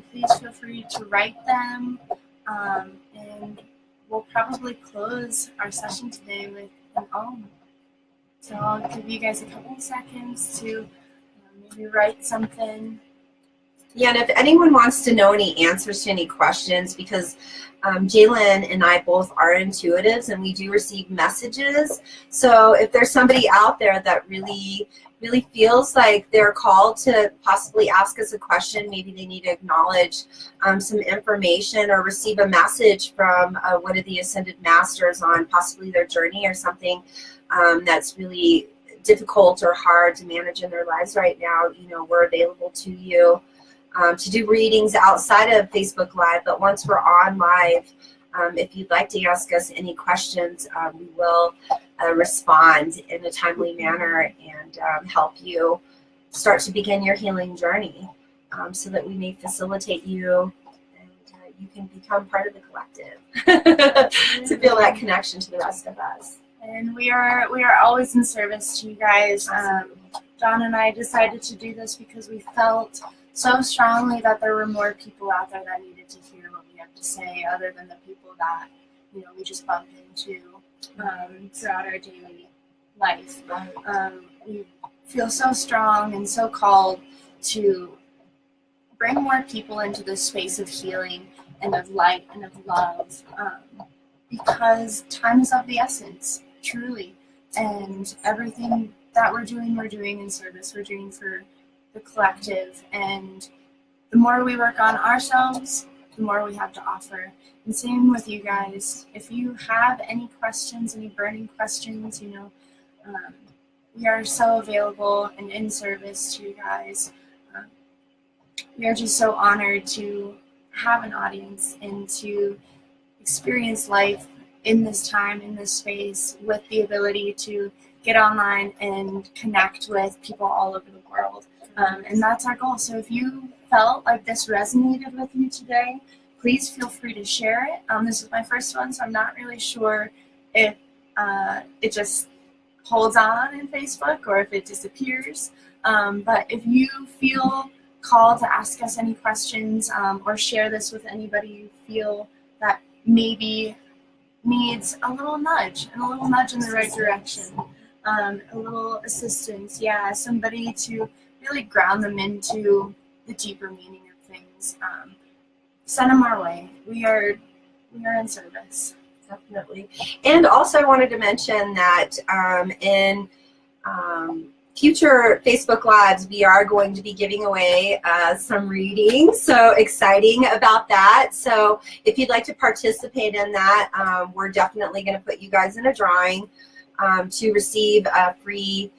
[SPEAKER 1] please feel free to write them, and we'll probably close our session today with an Om. So I'll give you guys a couple of seconds to maybe write something.
[SPEAKER 2] Yeah, and if anyone wants to know any answers to any questions, because Jalen and I both are intuitives and we do receive messages. So if there's somebody out there that really feels like they're called to possibly ask us a question, maybe they need to acknowledge some information or receive a message from one of the Ascended Masters on possibly their journey or something that's really difficult or hard to manage in their lives right now, you know, we're available to you to do readings outside of Facebook Live. But once we're on live, if you'd like to ask us any questions, we will respond in a timely manner and help you start to begin your healing journey, so that we may facilitate you and you can become part of the collective to feel that connection to the rest of us.
[SPEAKER 1] And we are always in service to you guys. John and I decided to do this because we felt so strongly that there were more people out there that needed to hear what we have to say, other than the people that, you know, we just bump into. throughout our daily life. We feel so strong and so called to bring more people into this space of healing and of light and of love, because time is of the essence, truly. And everything that we're doing in service. We're doing for the collective. And the more we work on ourselves, the more we have to offer. And same with you guys. If you have any questions, any burning questions, we are so available and in service to you guys. We are just so honored to have an audience and to experience life in this time, in this space, with the ability to get online and connect with people all over the world. And that's our goal. So if you felt like this resonated with you today, please feel free to share it. This is my first one, so I'm not really sure if it just holds on in Facebook or if it disappears. But if you feel called to ask us any questions or share this with anybody you feel that maybe needs a little nudge in the right direction, a little assistance, somebody to really ground them into the deeper meaning of things, send them our way. We are in service.
[SPEAKER 2] Definitely. And also I wanted to mention that in future Facebook Lives, we are going to be giving away some readings. So exciting about that. So if you'd like to participate in that, we're definitely going to put you guys in a drawing to receive a free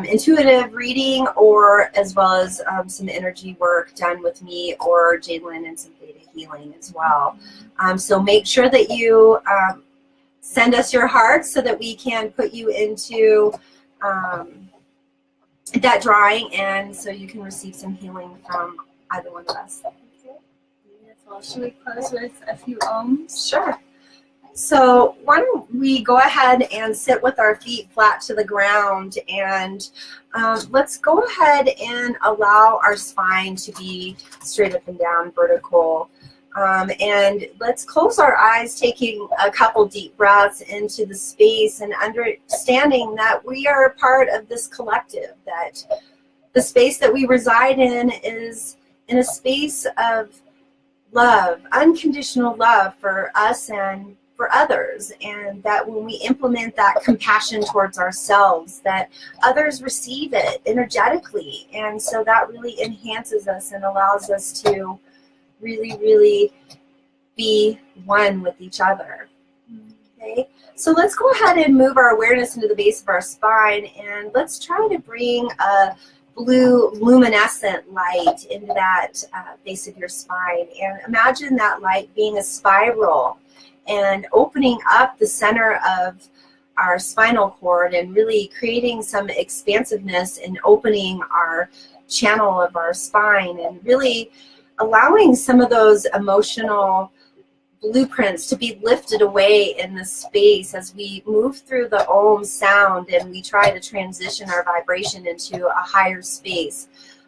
[SPEAKER 2] intuitive reading, or as well as some energy work done with me or Jalen, and some theta healing as well. So make sure that you send us your hearts so that we can put you into that drawing, and so you can receive some healing from either one of us.
[SPEAKER 1] Okay. Beautiful. Should we close with a few ohms?
[SPEAKER 2] Sure. So why don't we go ahead and sit with our feet flat to the ground, and let's go ahead and allow our spine to be straight up and down, vertical. And let's close our eyes, taking a couple deep breaths into the space and understanding that we are a part of this collective, that the space that we reside in is in a space of love, unconditional love for us and for others, and that when we implement that compassion towards ourselves, that others receive it energetically, and so that really enhances us and allows us to really be one with each other. Okay, so let's go ahead and move our awareness into the base of our spine, and let's try to bring a blue luminescent light into that base of your spine, and imagine that light being a spiral and opening up the center of our spinal cord and really creating some expansiveness and opening our channel of our spine, and really allowing some of those emotional blueprints to be lifted away in the space as we move through the Om sound and we try to transition our vibration into a higher space.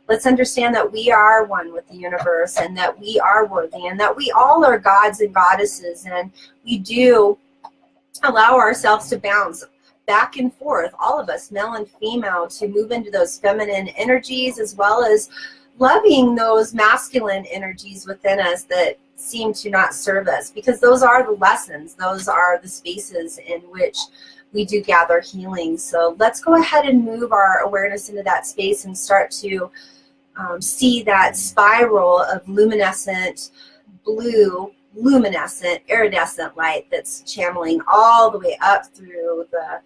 [SPEAKER 2] Let's understand that we are one with the universe, and that we are worthy, and that we all are gods and goddesses, and we do allow ourselves to bounce back and forth, all of us, male and female, to move into those feminine energies, as well as loving those masculine energies within us that seem to not serve us, because those are the lessons, those are the spaces in which we do gather healing. So let's go ahead and move our awareness into that space and start to see that spiral of luminescent blue, luminescent iridescent light that's channeling all the way up through the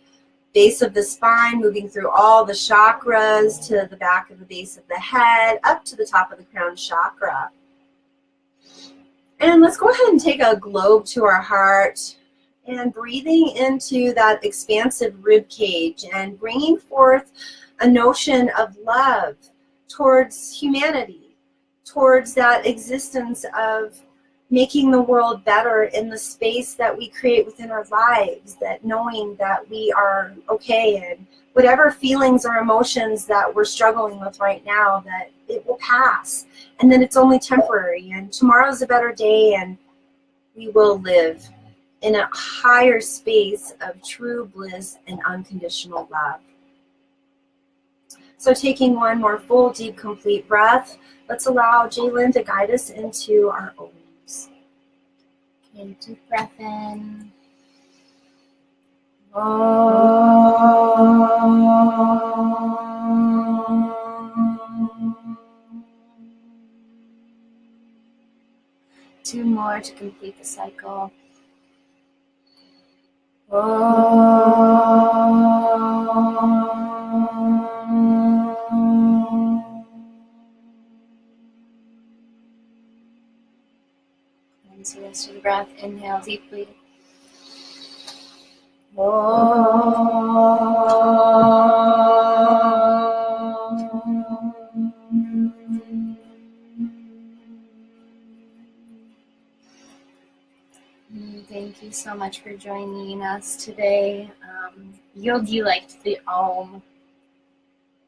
[SPEAKER 2] base of the spine, moving through all the chakras to the back of the base of the head, up to the top of the crown chakra. And let's go ahead and take a globe to our heart, and breathing into that expansive rib cage and bringing forth a notion of love towards humanity, towards that existence of making the world better in the space that we create within our lives, that knowing that we are okay, and whatever feelings or emotions that we're struggling with right now, that it will pass, and then it's only temporary, and tomorrow's a better day, and we will live in a higher space of true bliss and unconditional love. So taking one more full, deep, complete breath, let's allow Jalen to guide us into our Oms.
[SPEAKER 1] Okay, deep breath in. Two more to complete the cycle. Into the rest of the breath, inhale deeply. Thank you so much for joining us today. You liked the Om,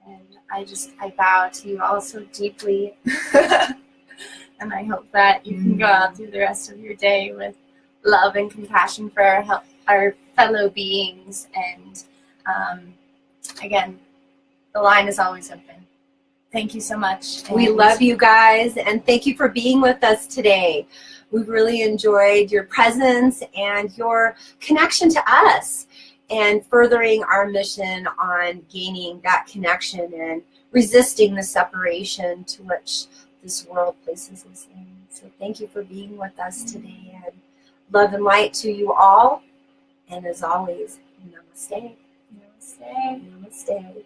[SPEAKER 1] and I bow to you all so deeply. And I hope that you can go out through the rest of your day with love and compassion for our fellow beings. And again, the line is always open. Thank you so much.
[SPEAKER 2] We love you guys, and thank you for being with us today. We've really enjoyed your presence and your connection to us and furthering our mission on gaining that connection and resisting the separation to which this world places us in. So thank you for being with us today, and love and light to you all. And as always, namaste.
[SPEAKER 1] Namaste.
[SPEAKER 2] Namaste.